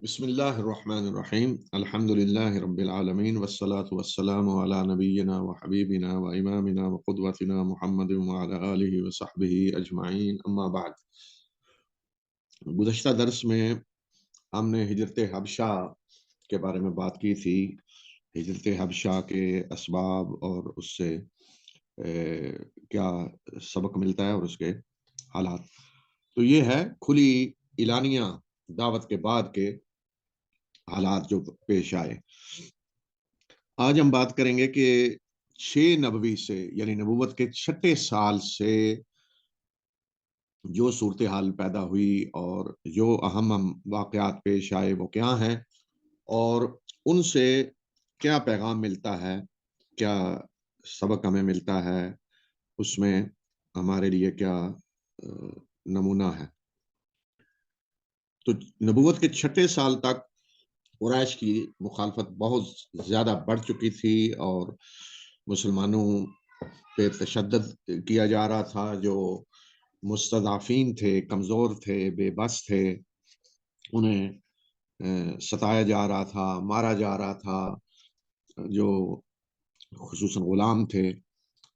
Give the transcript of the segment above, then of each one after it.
بسم اللہ الرحمن الرحیم الحمد للہ رب العالمین والصلاة والسلام علی نبینا و حبیبنا و امامنا و قدوتنا محمد وعلی آلہ و صحبہ اجمعین اما بعد۔ گزشتہ درس میں ہم نے ہجرت حبشہ کے بارے میں بات کی تھی، ہجرت حبشہ کے اسباب اور اس سے کیا سبق ملتا ہے اور اس کے حالات۔ تو یہ ہے کھلی اعلانیہ دعوت کے بعد کے حالات جو پیش آئے۔ آج ہم بات کریں گے کہ 6 نبوی سے یعنی نبوت کے 6 سال سے جو صورتحال پیدا ہوئی اور جو اہم واقعات پیش آئے وہ کیا ہیں، اور ان سے کیا پیغام ملتا ہے، کیا سبق ہمیں ملتا ہے، اس میں ہمارے لیے کیا نمونہ ہے۔ تو نبوت کے 6 سال تک قریش کی مخالفت بہت زیادہ بڑھ چکی تھی اور مسلمانوں پہ تشدد کیا جا رہا تھا۔ جو مستضعفین تھے، کمزور تھے، بے بس تھے، انہیں ستایا جا رہا تھا، مارا جا رہا تھا۔ جو خصوصاً غلام تھے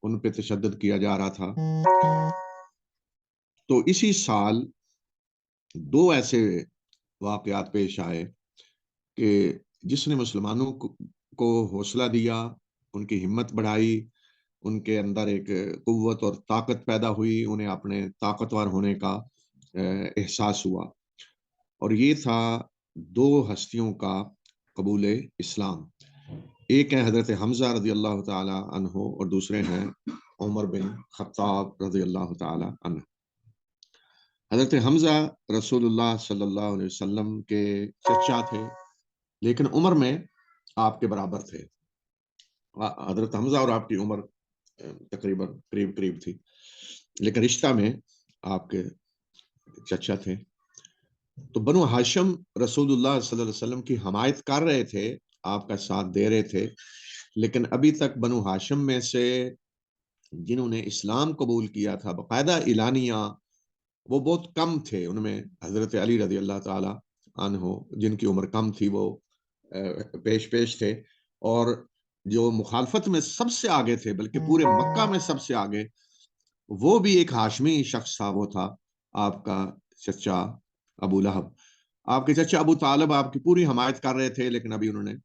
ان پہ تشدد کیا جا رہا تھا۔ تو اسی سال 2 ایسے واقعات پیش آئے کہ جس نے مسلمانوں کو حوصلہ دیا، ان کی ہمت بڑھائی، ان کے اندر ایک قوت اور طاقت پیدا ہوئی، انہیں اپنے طاقتور ہونے کا احساس ہوا۔ اور یہ تھا 2 ہستیوں کا قبول اسلام۔ ایک ہے حضرت حمزہ رضی اللہ تعالی عنہ اور دوسرے ہیں عمر بن خطاب رضی اللہ تعالی عنہ۔ حضرت حمزہ رسول اللہ صلی اللہ علیہ وسلم کے چچا تھے، لیکن عمر میں آپ کے برابر تھے۔ حضرت حمزہ اور آپ کی عمر تقریباً قریب تھی، لیکن رشتہ میں آپ کے چچا تھے۔ تو بنو ہاشم رسول اللہ صلی اللہ علیہ وسلم کی حمایت کر رہے تھے، آپ کا ساتھ دے رہے تھے، لیکن ابھی تک بنو ہاشم میں سے جنہوں نے اسلام قبول کیا تھا باقاعدہ اعلانیہ، وہ بہت کم تھے۔ ان میں حضرت علی رضی اللہ تعالی عنہ جن کی عمر کم تھی وہ پیش تھے، اور جو مخالفت میں سب سے آگے تھے بلکہ پورے مکہ میں سب سے آگے، وہ بھی ایک ہاشمی شخص تھا، وہ تھا آپ کا چچا ابو لہب۔ آپ کے چچا ابو طالب آپ کی پوری حمایت کر رہے تھے، لیکن ابھی انہوں نے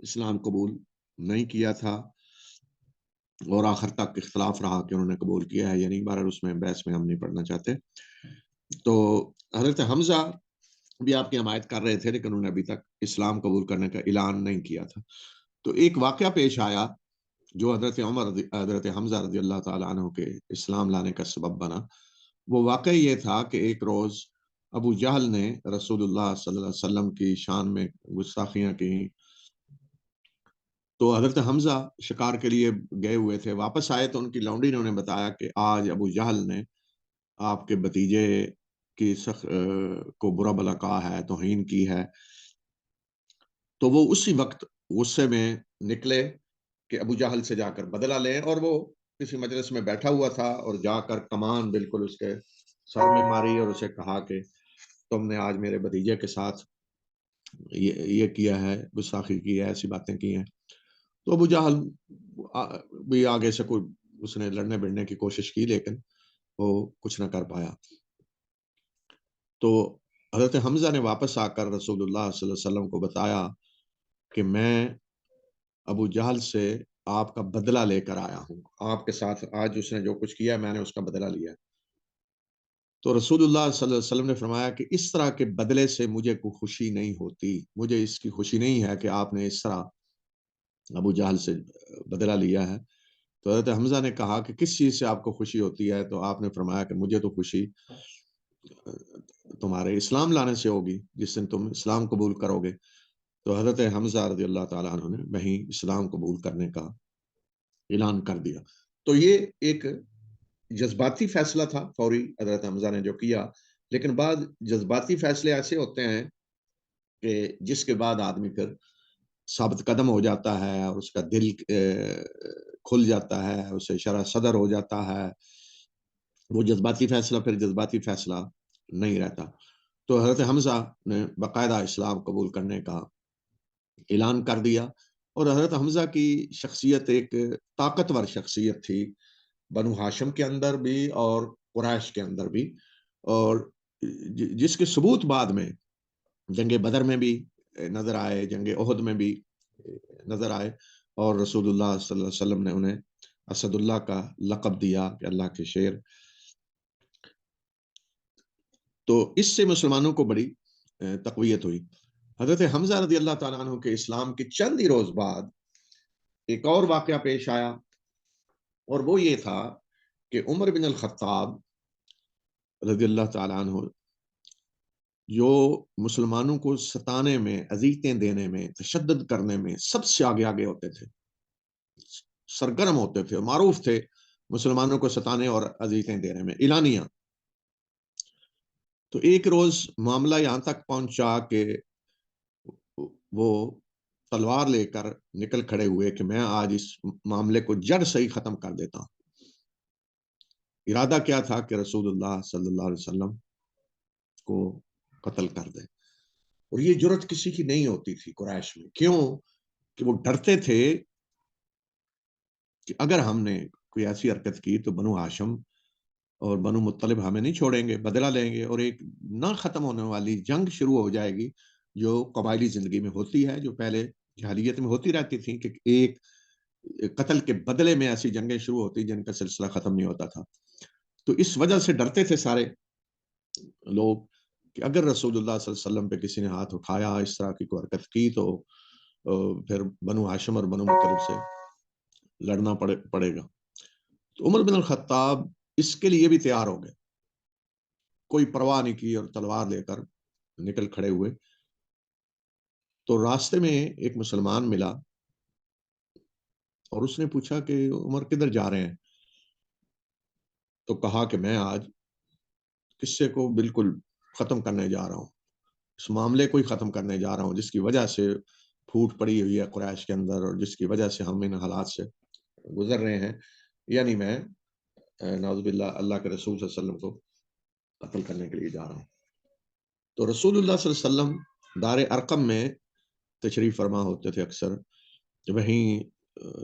اسلام قبول نہیں کیا تھا، اور آخر تک اختلاف رہا کہ انہوں نے قبول کیا ہے یا نہیں۔ بہرحال اس میں بحث میں ہم نہیں پڑھنا چاہتے۔ تو حضرت حمزہ بھی آپ کی حمایت کر رہے تھے، لیکن انہوں نے ابھی تک اسلام قبول کرنے کا اعلان نہیں کیا تھا۔ تو ایک واقعہ پیش آیا جو حضرت حمزہ رضی اللہ تعالیٰ عنہ کے اسلام لانے کا سبب بنا۔ وہ واقعہ یہ تھا کہ ایک روز ابو جہل نے رسول اللہ صلی اللہ علیہ وسلم کی شان میں گستاخیاں کی۔ تو حضرت حمزہ شکار کے لیے گئے ہوئے تھے، واپس آئے تو ان کی لونڈی نے انہیں بتایا کہ آج ابو جہل نے آپ کے بھتیجے کی کو برا بھلا کہا ہے، توہین کی ہے۔ تو وہ اسی وقت غصے میں نکلے کہ ابو جہل سے جا کر بدلہ لیں، اور وہ کسی مجلس میں بیٹھا ہوا تھا اور جا کر کمان بالکل اس کے سر میں ماری اور اسے کہا کہ تم نے آج میرے بھتیجے کے ساتھ یہ کیا ہے، گستاخی کی ہے، ایسی باتیں کی ہیں۔ تو ابو جہل بھی آگے سے کوئی اس نے لڑنے بڑھنے کی کوشش کی، لیکن وہ کچھ نہ کر پایا۔ تو حضرت حمزہ نے واپس آ کر رسول اللہ صلی اللہ علیہ وسلم کو بتایا کہ میں ابو جہل سے آپ کا بدلہ لے کر آیا ہوں، آپ کے ساتھ آج اس نے جو کچھ کیا میں نے اس کا بدلہ لیا۔ تو رسول اللہ صلی اللہ علیہ وسلم نے فرمایا کہ اس طرح کے بدلے سے مجھے کوئی خوشی نہیں ہوتی، مجھے اس کی خوشی نہیں ہے کہ آپ نے اس طرح ابو جہل سے بدلہ لیا ہے۔ تو حضرت حمزہ نے کہا کہ کس چیز سے آپ کو خوشی ہوتی ہے؟ تو آپ نے فرمایا کہ مجھے تو خوشی تمہارے اسلام لانے سے ہوگی، جس دن تم اسلام قبول کرو گے۔ تو حضرت حمزہ رضی اللہ تعالیٰ عنہ نے وہیں اسلام قبول کرنے کا اعلان کر دیا۔ تو یہ ایک جذباتی فیصلہ تھا فوری حضرت حمزہ نے جو کیا، لیکن بعض جذباتی فیصلے ایسے ہوتے ہیں کہ جس کے بعد آدمی پھر ثابت قدم ہو جاتا ہے اور اس کا دل کھل جاتا ہے، اسے شرح صدر ہو جاتا ہے۔ وہ جذباتی فیصلہ پھر جذباتی فیصلہ نہیں رہتا۔ تو حضرت حمزہ نے باقاعدہ اسلام قبول کرنے کا اعلان کر دیا، اور حضرت حمزہ کی شخصیت ایک طاقتور شخصیت تھی، بنو ہاشم کے اندر بھی اور قریش کے اندر بھی، اور جس کے ثبوت بعد میں جنگ بدر میں بھی نظر آئے، جنگ احد میں بھی نظر آئے، اور رسول اللہ صلی اللہ علیہ وسلم نے انہیں اسد اللہ کا لقب دیا کہ اللہ کے شیر۔ تو اس سے مسلمانوں کو بڑی تقویت ہوئی۔ حضرت حمزہ رضی اللہ تعالیٰ عنہ کے اسلام کے چند ہی روز بعد ایک اور واقعہ پیش آیا، اور وہ یہ تھا کہ عمر بن الخطاب رضی اللہ تعالیٰ عنہ جو مسلمانوں کو ستانے میں، اذیتیں دینے میں، تشدد کرنے میں سب سے آگے آگے ہوتے تھے، سرگرم ہوتے تھے، معروف تھے مسلمانوں کو ستانے اور اذیتیں دینے میں اعلانیہ۔ تو ایک روز معاملہ یہاں تک پہنچا کہ وہ تلوار لے کر نکل کھڑے ہوئے کہ میں آج اس معاملے کو جڑ سے ہی ختم کر دیتا ہوں۔ ارادہ کیا تھا کہ رسول اللہ صلی اللہ علیہ وسلم کو قتل کر دے، اور یہ جرت کسی کی نہیں ہوتی تھی قریش میں۔ کیوں؟ کہ وہ ڈرتے تھے کہ اگر ہم نے کوئی ایسی حرکت کی تو بنو ہاشم اور بنو مطلب ہمیں نہیں چھوڑیں گے، بدلہ لیں گے، اور ایک نہ ختم ہونے والی جنگ شروع ہو جائے گی جو قبائلی زندگی میں ہوتی ہے، جو پہلے جاہلیت میں ہوتی رہتی تھی کہ ایک قتل کے بدلے میں ایسی جنگیں شروع ہوتی جن کا سلسلہ ختم نہیں ہوتا تھا۔ تو اس وجہ سے ڈرتے تھے سارے لوگ کہ اگر رسول اللہ صلی اللہ علیہ وسلم پہ کسی نے ہاتھ اٹھایا، اس طرح کی کوئی حرکت کی، تو پھر بنو ہاشم اور بنو مطلب سے لڑنا پڑے گا۔ تو عمر بن الخطاب اس کے لیے بھی تیار ہو گئے، کوئی پرواہ نہیں کی، اور تلوار لے کر نکل کھڑے ہوئے۔ تو راستے میں ایک مسلمان ملا، اور اس نے پوچھا کہ عمر کدھر جا رہے ہیں؟ تو کہا کہ میں آج قصے کو بالکل ختم کرنے جا رہا ہوں، اس معاملے کو ہی ختم کرنے جا رہا ہوں جس کی وجہ سے پھوٹ پڑی ہوئی ہے قریش کے اندر، اور جس کی وجہ سے ہم ان حالات سے گزر رہے ہیں، یعنی میں نعوذ باللہ اللہ کے رسول صلی اللہ علیہ وسلم کو قتل کرنے کے لیے جا رہا ہوں۔ تو رسول اللہ صلی اللہ علیہ وسلم دار ارقم میں تشریف فرما ہوتے تھے اکثر، وہیں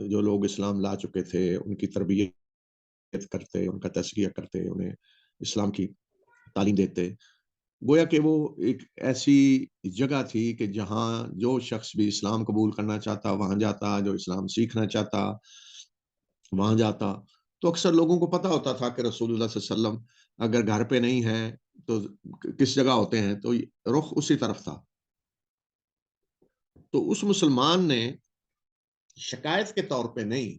جو لوگ اسلام لا چکے تھے ان کی تربیت کرتے، ان کا تزکیہ کرتے، انہیں اسلام کی تعلیم دیتے۔ گویا کہ وہ ایک ایسی جگہ تھی کہ جہاں جو شخص بھی اسلام قبول کرنا چاہتا وہاں جاتا، جو اسلام سیکھنا چاہتا وہاں جاتا۔ تو اکثر لوگوں کو پتا ہوتا تھا کہ رسول اللہ صلی اللہ علیہ وسلم اگر گھر پہ نہیں ہیں تو کس جگہ ہوتے ہیں، تو رخ اسی طرف تھا۔ تو اس مسلمان نے شکایت کے طور پہ نہیں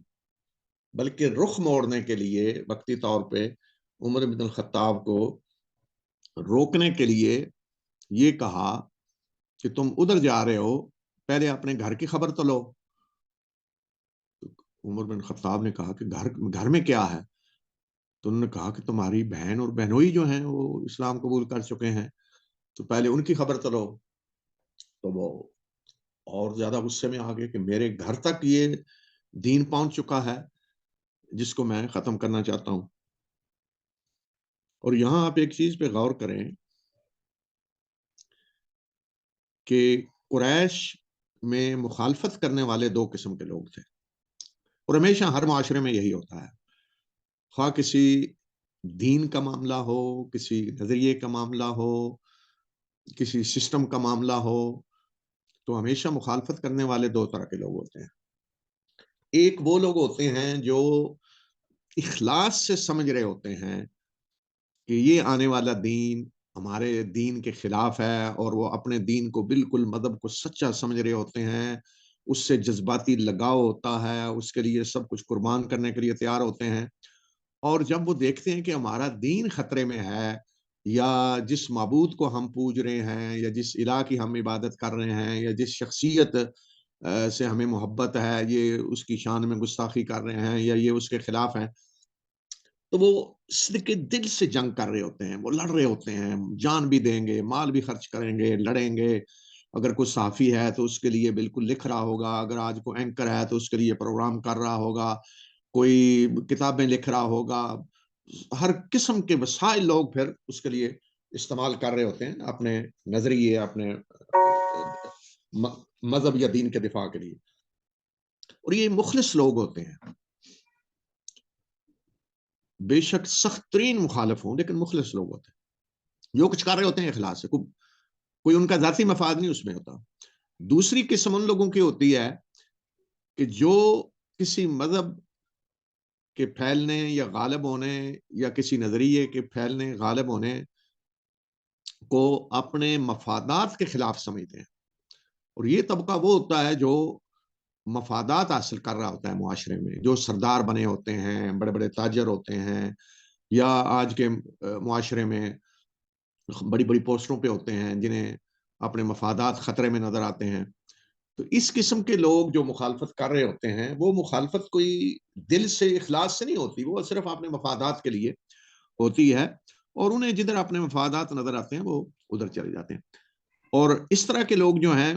بلکہ رخ موڑنے کے لیے وقتی طور پہ عمر بن الخطاب کو روکنے کے لیے یہ کہا کہ تم ادھر جا رہے ہو، پہلے اپنے گھر کی خبر تو لو۔ عمر بن خطاب نے کہا کہ گھر میں کیا ہے؟ تو انہوں نے کہا کہ تمہاری بہن اور بہنوئی جو ہیں وہ اسلام قبول کر چکے ہیں، تو پہلے ان کی خبر تو لو۔ تو وہ اور زیادہ غصے میں آ گئے کہ میرے گھر تک یہ دین پہنچ چکا ہے جس کو میں ختم کرنا چاہتا ہوں۔ اور یہاں آپ ایک چیز پہ غور کریں کہ قریش میں مخالفت کرنے والے دو قسم کے لوگ تھے، اور ہمیشہ ہر معاشرے میں یہی ہوتا ہے، خواہ کسی دین کا معاملہ ہو، کسی نظریے کا معاملہ ہو، کسی سسٹم کا معاملہ ہو، تو ہمیشہ مخالفت کرنے والے دو طرح کے لوگ ہوتے ہیں۔ ایک وہ لوگ ہوتے ہیں جو اخلاص سے سمجھ رہے ہوتے ہیں کہ یہ آنے والا دین ہمارے دین کے خلاف ہے، اور وہ اپنے دین کو بالکل مذہب کو سچا سمجھ رہے ہوتے ہیں، اس سے جذباتی لگاؤ ہوتا ہے، اس کے لیے سب کچھ قربان کرنے کے لیے تیار ہوتے ہیں۔ اور جب وہ دیکھتے ہیں کہ ہمارا دین خطرے میں ہے، یا جس معبود کو ہم پوج رہے ہیں، یا جس الہ کی ہم عبادت کر رہے ہیں، یا جس شخصیت سے ہمیں محبت ہے، یہ اس کی شان میں گستاخی کر رہے ہیں، یا یہ اس کے خلاف ہیں، تو وہ صدقے دل سے جنگ کر رہے ہوتے ہیں، وہ لڑ رہے ہوتے ہیں، جان بھی دیں گے، مال بھی خرچ کریں گے، لڑیں گے۔ اگر کوئی صحافی ہے تو اس کے لیے بالکل لکھ رہا ہوگا، اگر آج کوئی اینکر ہے تو اس کے لیے پروگرام کر رہا ہوگا، کوئی کتابیں لکھ رہا ہوگا، ہر قسم کے وسائل لوگ پھر اس کے لیے استعمال کر رہے ہوتے ہیں اپنے نظریے، اپنے مذہب یا دین کے دفاع کے لیے، اور یہ مخلص لوگ ہوتے ہیں، بے شک سخت ترین مخالف ہوں لیکن مخلص لوگ ہوتے ہیں، جو کچھ کر رہے ہوتے ہیں اخلاص سے، کوئی ان کا ذاتی مفاد نہیں اس میں ہوتا۔ دوسری قسم ان لوگوں کی ہوتی ہے کہ جو کسی مذہب کے پھیلنے یا غالب ہونے یا کسی نظریے کے پھیلنے غالب ہونے کو اپنے مفادات کے خلاف سمجھتے ہیں، اور یہ طبقہ وہ ہوتا ہے جو مفادات حاصل کر رہا ہوتا ہے معاشرے میں، جو سردار بنے ہوتے ہیں، بڑے بڑے تاجر ہوتے ہیں، یا آج کے معاشرے میں بڑی بڑی پوسٹوں پہ ہوتے ہیں جنہیں اپنے مفادات خطرے میں نظر آتے ہیں۔ تو اس قسم کے لوگ جو مخالفت کر رہے ہوتے ہیں، وہ مخالفت کوئی دل سے اخلاص سے نہیں ہوتی، وہ صرف اپنے مفادات کے لیے ہوتی ہے، اور انہیں جدھر اپنے مفادات نظر آتے ہیں وہ ادھر چلے جاتے ہیں۔ اور اس طرح کے لوگ جو ہیں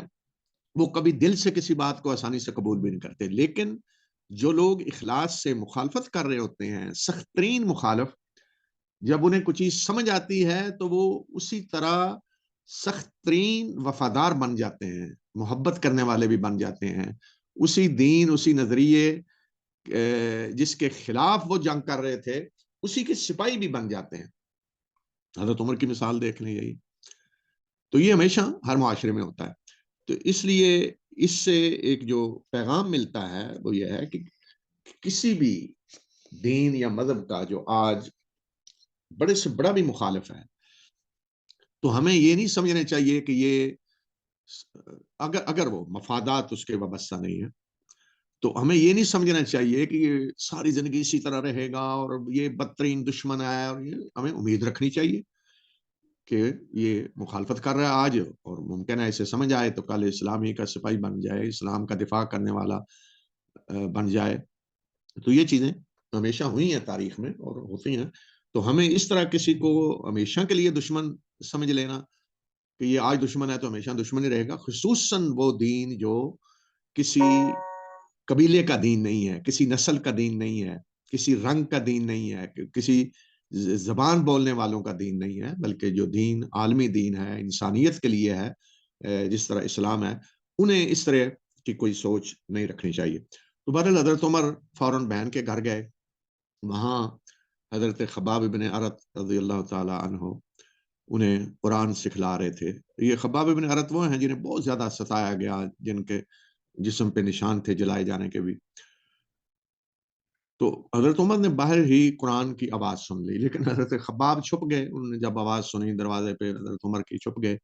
وہ کبھی دل سے کسی بات کو آسانی سے قبول بھی نہیں کرتے، لیکن جو لوگ اخلاص سے مخالفت کر رہے ہوتے ہیں، سخت ترین مخالف، جب انہیں کچھ چیز سمجھ آتی ہے تو وہ اسی طرح سخت ترین وفادار بن جاتے ہیں، محبت کرنے والے بھی بن جاتے ہیں، اسی دین، اسی نظریے جس کے خلاف وہ جنگ کر رہے تھے اسی کے سپاہی بھی بن جاتے ہیں۔ حضرت عمر کی مثال دیکھ لیں یہی۔ تو یہ ہمیشہ ہر معاشرے میں ہوتا ہے۔ تو اس لیے اس سے ایک جو پیغام ملتا ہے وہ یہ ہے کہ کسی بھی دین یا مذہب کا جو آج بڑے سے بڑا بھی مخالف ہے، تو ہمیں یہ نہیں سمجھنا چاہیے کہ یہ اگر وہ مفادات اس کے وابستہ نہیں ہے تو ہمیں یہ نہیں سمجھنا چاہیے کہ یہ ساری زندگی اسی طرح رہے گا اور یہ بدترین دشمن ہے، اور یہ ہمیں امید رکھنی چاہیے کہ یہ مخالفت کر رہا ہے آج، اور ممکن ہے اسے سمجھ آئے تو کل اسلام ہی کا سپاہی بن جائے، اسلام کا دفاع کرنے والا بن جائے۔ تو یہ چیزیں ہمیشہ ہوئی ہیں تاریخ میں اور ہوتی ہیں، تو ہمیں اس طرح کسی کو ہمیشہ کے لیے دشمن سمجھ لینا کہ یہ آج دشمن ہے تو ہمیشہ دشمن ہی رہے گا، خصوصاً وہ دین جو کسی قبیلے کا دین نہیں ہے، کسی نسل کا دین نہیں ہے، کسی رنگ کا دین نہیں ہے، کسی زبان بولنے والوں کا دین نہیں ہے، بلکہ جو دین عالمی دین ہے، انسانیت کے لیے ہے، جس طرح اسلام ہے، انہیں اس طرح کی کوئی سوچ نہیں رکھنی چاہیے۔ تو بہرحال حضرت عمر فوراً بہن کے گھر گئے، وہاں حضرت خباب بن ارت رضی اللہ تعالی عنہ انہیں قرآن سکھلا رہے تھے۔ یہ خباب بن ارت وہ ہیں جنہیں بہت زیادہ ستایا گیا، جن کے جسم پہ نشان تھے جلائے جانے کے بھی۔ تو حضرت عمر نے باہر ہی قرآن کی آواز سن لی، لیکن حضرت خباب چھپ گئے، انہوں نے جب آواز سنی دروازے پہ حضرت عمر کی، چھپ گئے۔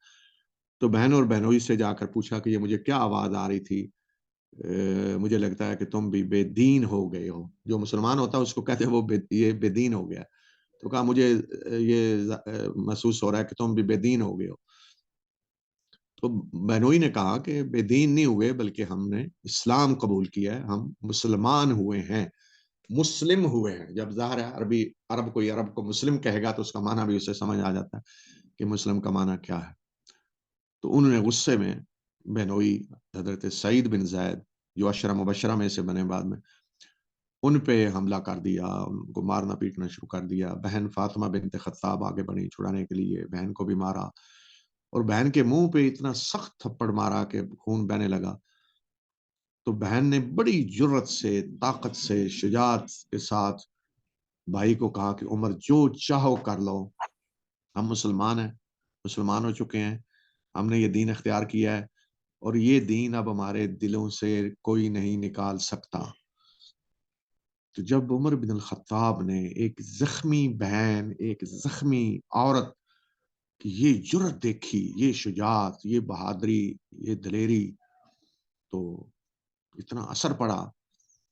تو بہن اور بہنوئی سے جا کر پوچھا کہ یہ مجھے کیا آواز آ رہی تھی، مجھے لگتا ہے کہ تم بھی بے دین ہو گئے ہو۔ جو مسلمان ہوتا ہے اس کو کہتے ہیں وہ یہ بے دین ہو گیا۔ تو کہا مجھے یہ محسوس ہو رہا ہے کہ تم بھی بے دین ہو گئے ہو۔ تو بہنوئی نے کہا کہ بے دین نہیں ہوئے، بلکہ ہم نے اسلام قبول کیا ہے، ہم مسلمان ہوئے ہیں، مسلم ہوئے ہیں۔ جب ظاہر ہے عرب کوئی عرب کو مسلم کہے گا تو اس کا معنی بھی اسے سمجھ آ جاتا ہے کہ مسلم کا معنی کیا ہے۔ تو انہوں نے غصے میں بہنوئی حضرت سعید بن زید جو عشرہ مبشرہ میں سے بنے بعد میں، ان پہ حملہ کر دیا، ان کو مارنا پیٹنا شروع کر دیا۔ بہن فاطمہ بنت خطاب آگے بڑھی چھڑانے کے لیے، بہن کو بھی مارا، اور بہن کے منہ پہ اتنا سخت تھپڑ مارا کہ خون بہنے لگا۔ تو بہن نے بڑی جرت سے، طاقت سے، شجاعت کے ساتھ بھائی کو کہا کہ عمر جو چاہو کر لو، ہم مسلمان ہیں، مسلمان ہو چکے ہیں، ہم نے یہ دین اختیار کیا ہے، اور یہ دین اب ہمارے دلوں سے کوئی نہیں نکال سکتا۔ تو جب عمر بن الخطاب نے ایک زخمی بہن، ایک زخمی عورت کی یہ جرت دیکھی، یہ شجاعت، یہ بہادری، یہ دلیری، تو اتنا اثر پڑا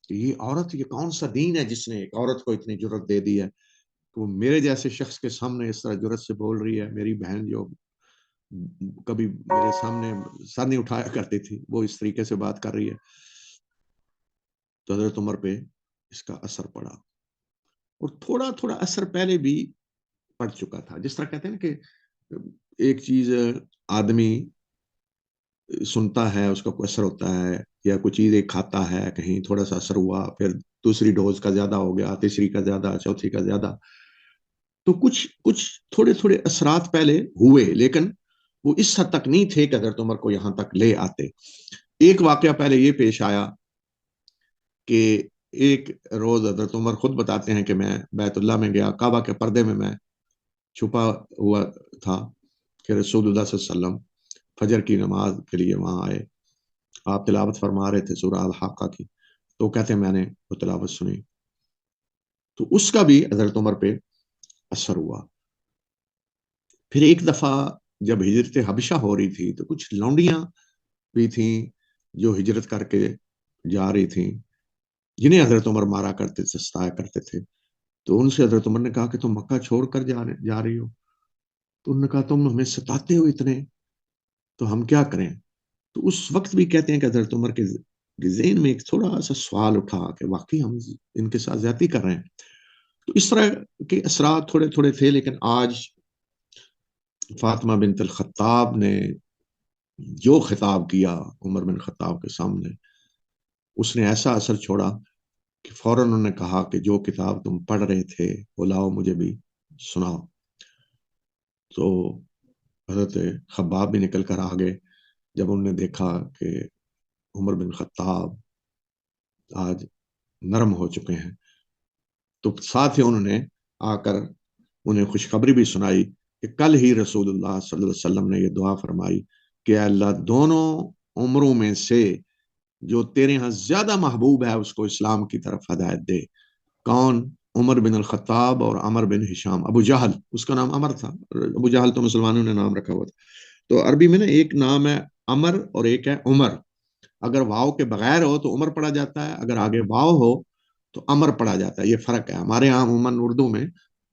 کہ یہ عورت، یہ کون سا دین ہے جس نے ایک عورت کو اتنی جرت دے دی ہے، تو میرے جیسے شخص کے سامنے اس طرح جرت سے بول رہی ہے۔ میری بہن جو کبھی میرے سامنے سر نہیں اٹھایا کرتی تھی، وہ اس طریقے سے بات کر رہی ہے۔ تو حضرت عمر پہ اس کا اثر پڑا، اور تھوڑا تھوڑا اثر پہلے بھی پڑ چکا تھا۔ جس طرح کہتے ہیں کہ ایک چیز آدمی سنتا ہے، اس کا کوئی اثر ہوتا ہے، یا کوئی چیز ایک کھاتا ہے، کہیں تھوڑا سا اثر ہوا، پھر دوسری ڈوز کا زیادہ ہو گیا، تیسری کا زیادہ، چوتھی کا زیادہ۔ تو کچھ تھوڑے تھوڑے اثرات پہلے ہوئے، لیکن وہ اس حد تک نہیں تھے کہ حضرت عمر کو یہاں تک لے آتے۔ ایک واقعہ پہلے یہ پیش آیا کہ ایک روز حضرت عمر خود بتاتے ہیں کہ میں بیت اللہ میں گیا، کعبہ کے پردے میں چھپا ہوا تھا کہ رسول اللہ صلی اللہ علیہ وسلم فجر کی نماز کے لیے وہاں آئے، آپ تلاوت فرما رہے تھے سورہ الحاقہ کی، تو کہتے ہیں میں نے وہ تلاوت سنی، تو اس کا بھی حضرت عمر پہ اثر ہوا۔ پھر ایک دفعہ جب ہجرت حبشہ ہو رہی تھی تو کچھ لونڈیاں بھی تھیں جو ہجرت کر کے جا رہی تھیں، جنہیں حضرت عمر مارا کرتے تھے، ستایا کرتے تھے، تو ان سے حضرت عمر نے کہا کہ تم مکہ چھوڑ کر جا رہی ہو؟ تو انہوں نے کہا تم ہمیں ستاتے ہو اتنے، تو ہم کیا کریں؟ تو اس وقت بھی کہتے ہیں کہ حضرت عمر کے ذہن میں ایک تھوڑا سا سوال اٹھا کہ واقعی ہم ان کے ساتھ زیادتی کر رہے ہیں۔ تو اس طرح کے اثرات تھوڑے تھوڑے تھے، لیکن آج فاطمہ بنت الخطاب نے جو خطاب کیا عمر بن خطاب کے سامنے، اس نے ایسا اثر چھوڑا کہ فوراً انہوں نے کہا کہ جو کتاب تم پڑھ رہے تھے وہ لاؤ مجھے بھی سناؤ۔ تو حضرت خباب بھی نکل کر آ گئے جب انہوں نے دیکھا کہ عمر بن خطاب آج نرم ہو چکے ہیں، تو ساتھ ہی انہوں نے آ کر انہیں خوشخبری بھی سنائی کہ کل ہی رسول اللہ صلی اللہ علیہ وسلم نے یہ دعا فرمائی کہ اللہ دونوں عمروں میں سے جو تیرے ہاں زیادہ محبوب ہے اس کو اسلام کی طرف ہدایت دے۔ کون؟ عمر بن الخطاب اور عمر بن ہشام۔ ابو جہل، اس کا نام عمر تھا، ابو جہل تو مسلمانوں نے نام رکھا ہوا تھا۔ تو عربی میں نا ایک نام ہے عمر اور ایک ہے عمر، اگر واؤ کے بغیر ہو تو عمر پڑھا جاتا ہے، اگر آگے واؤ ہو تو عمر پڑھا جاتا ہے، یہ فرق ہے۔ ہمارے یہاں عموماً اردو میں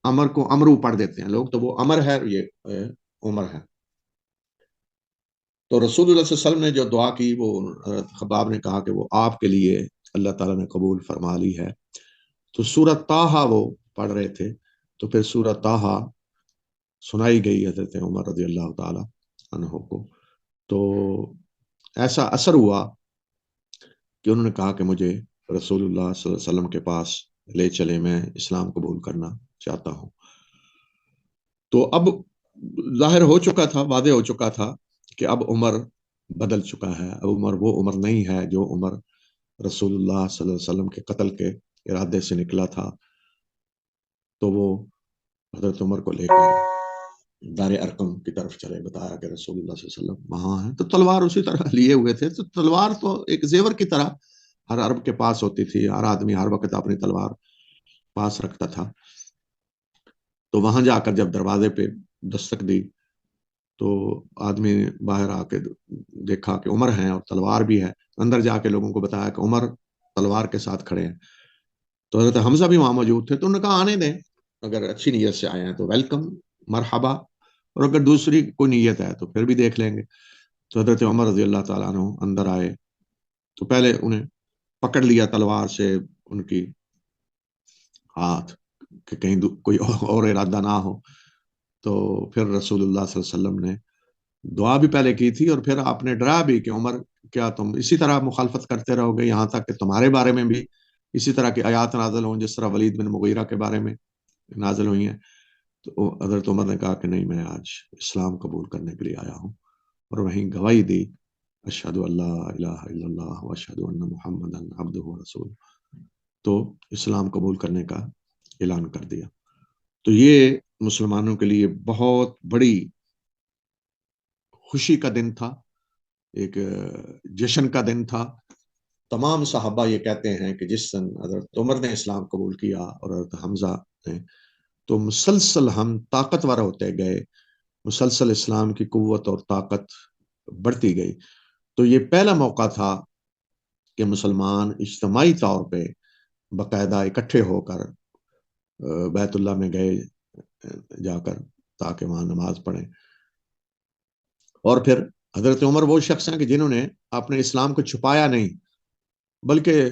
عمر کو امرو پڑھ دیتے ہیں لوگ، تو وہ عمر ہے اور یہ عمر ہے۔ تو رسول اللہ صلی اللہ علیہ وسلم نے جو دعا کی وہ خباب نے کہا کہ وہ آپ کے لیے اللہ تعالیٰ نے قبول فرما لی ہے۔ تو سورۃ طٰہٰ وہ پڑھ رہے تھے، تو پھر سورۃ طٰہٰ سنائی گئی حضرت عمر رضی اللہ تعالیٰ عنہ کو، تو ایسا اثر ہوا کہ انہوں نے کہا کہ مجھے رسول اللہ صلی اللہ علیہ وسلم کے پاس لے چلے، میں اسلام قبول کرنا چاہتا ہوں۔ تو اب ظاہر ہو چکا تھا، واضح ہو چکا تھا کہ اب عمر بدل چکا ہے، اب عمر وہ عمر نہیں ہے جو عمر رسول اللہ صلی اللہ علیہ وسلم کے قتل کے ارادے سے نکلا تھا۔ تو وہ حضرت عمر کو لے کر دار ارقم کی طرف چلے، بتایا کہ رسول اللہ صلی اللہ علیہ وسلم وہاں ہیں، تو تلوار اسی طرح لیے ہوئے تھے۔ تو تلوار تو ایک زیور کی طرح ہر عرب کے پاس ہوتی تھی، ہر آدمی ہر وقت اپنی تلوار پاس رکھتا تھا۔ تو وہاں جا کر جب دروازے پہ دستک دی تو آدمی نے باہر آ کے دیکھا کہ عمر ہیں اور تلوار بھی ہے، اندر جا کے لوگوں کو بتایا کہ عمر تلوار کے ساتھ کھڑے ہیں۔ تو حضرت حمزہ بھی وہاں موجود تھے، تو انہوں نے کہا آنے دیں، اگر اچھی نیت سے آئے ہیں تو ویلکم، مرحبا، اور اگر دوسری کوئی نیت ہے تو پھر بھی دیکھ لیں گے۔ تو حضرت عمر رضی اللہ تعالیٰ عنہ اندر آئے، تو پہلے انہیں پکڑ لیا تلوار سے ان کی ہاتھ کہ کہیں کوئی اور ارادہ نہ ہو۔ تو پھر رسول اللہ صلی اللہ علیہ وسلم نے دعا بھی پہلے کی تھی، اور پھر آپ نے ڈرا بھی کہ عمر کیا تم اسی طرح مخالفت کرتے رہو گے یہاں تک کہ تمہارے بارے میں بھی اسی طرح کی آیات نازل ہوں جس طرح ولید بن مغیرہ کے بارے میں نازل ہوئی ہیں؟ تو حضرت عمر نے کہا کہ نہیں، میں آج اسلام قبول کرنے کے لیے آیا ہوں، اور وہیں گواہی دی، اشہد ان لا الہ الا اللہ واشہد ان محمدا عبدہ ورسولہ، تو اسلام قبول کرنے کا اعلان کر دیا۔ تو یہ مسلمانوں کے لیے بہت بڑی خوشی کا دن تھا، ایک جشن کا دن تھا۔ تمام صحابہ یہ کہتے ہیں کہ جس دن حضرت عمر نے اسلام قبول کیا اور حضرت حمزہ نے، تو مسلسل ہم طاقتور ہوتے گئے، مسلسل اسلام کی قوت اور طاقت بڑھتی گئی۔ تو یہ پہلا موقع تھا کہ مسلمان اجتماعی طور پہ باقاعدہ اکٹھے ہو کر بیت اللہ میں گئے جا کر تاکہ وہاں نماز پڑھیں۔ اور پھر حضرت عمر وہ شخص ہیں کہ جنہوں نے اپنے اسلام کو چھپایا نہیں بلکہ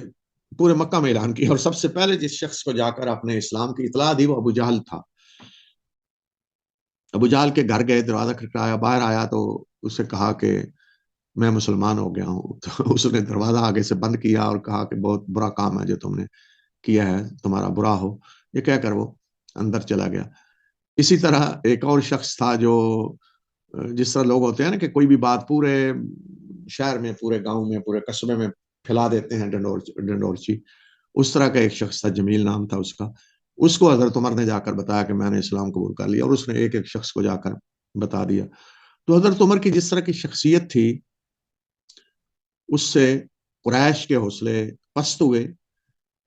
پورے مکہ میں اعلان کیا، اور سب سے پہلے جس شخص کو جا کر اپنے اسلام کی اطلاع دی وہ ابو جہل تھا۔ ابو جہل کے گھر گئے، دروازہ کھٹکھٹایا، باہر آیا تو اس سے کہا کہ میں مسلمان ہو گیا ہوں۔ تو اس نے دروازہ آگے سے بند کیا اور کہا کہ بہت برا کام ہے جو تم نے کیا ہے، تمہارا برا ہو، یہ کہہ کر وہ اندر چلا گیا۔ اسی طرح ایک اور شخص تھا جو جس طرح لوگ ہوتے ہیں نا کہ کوئی بھی بات پورے شہر میں، پورے گاؤں میں، پورے قصبے میں پھیلا دیتے ہیں، ڈنڈورچی، اس طرح کا ایک شخص تھا، جمیل نام تھا اس کا. اس کو حضرت عمر نے جا کر بتایا کہ میں نے اسلام قبول کر لیا، اور اس نے ایک ایک شخص کو جا کر بتا دیا. تو حضرت عمر کی جس طرح کی شخصیت تھی، اس سے قریش کے حوصلے پست ہوئے،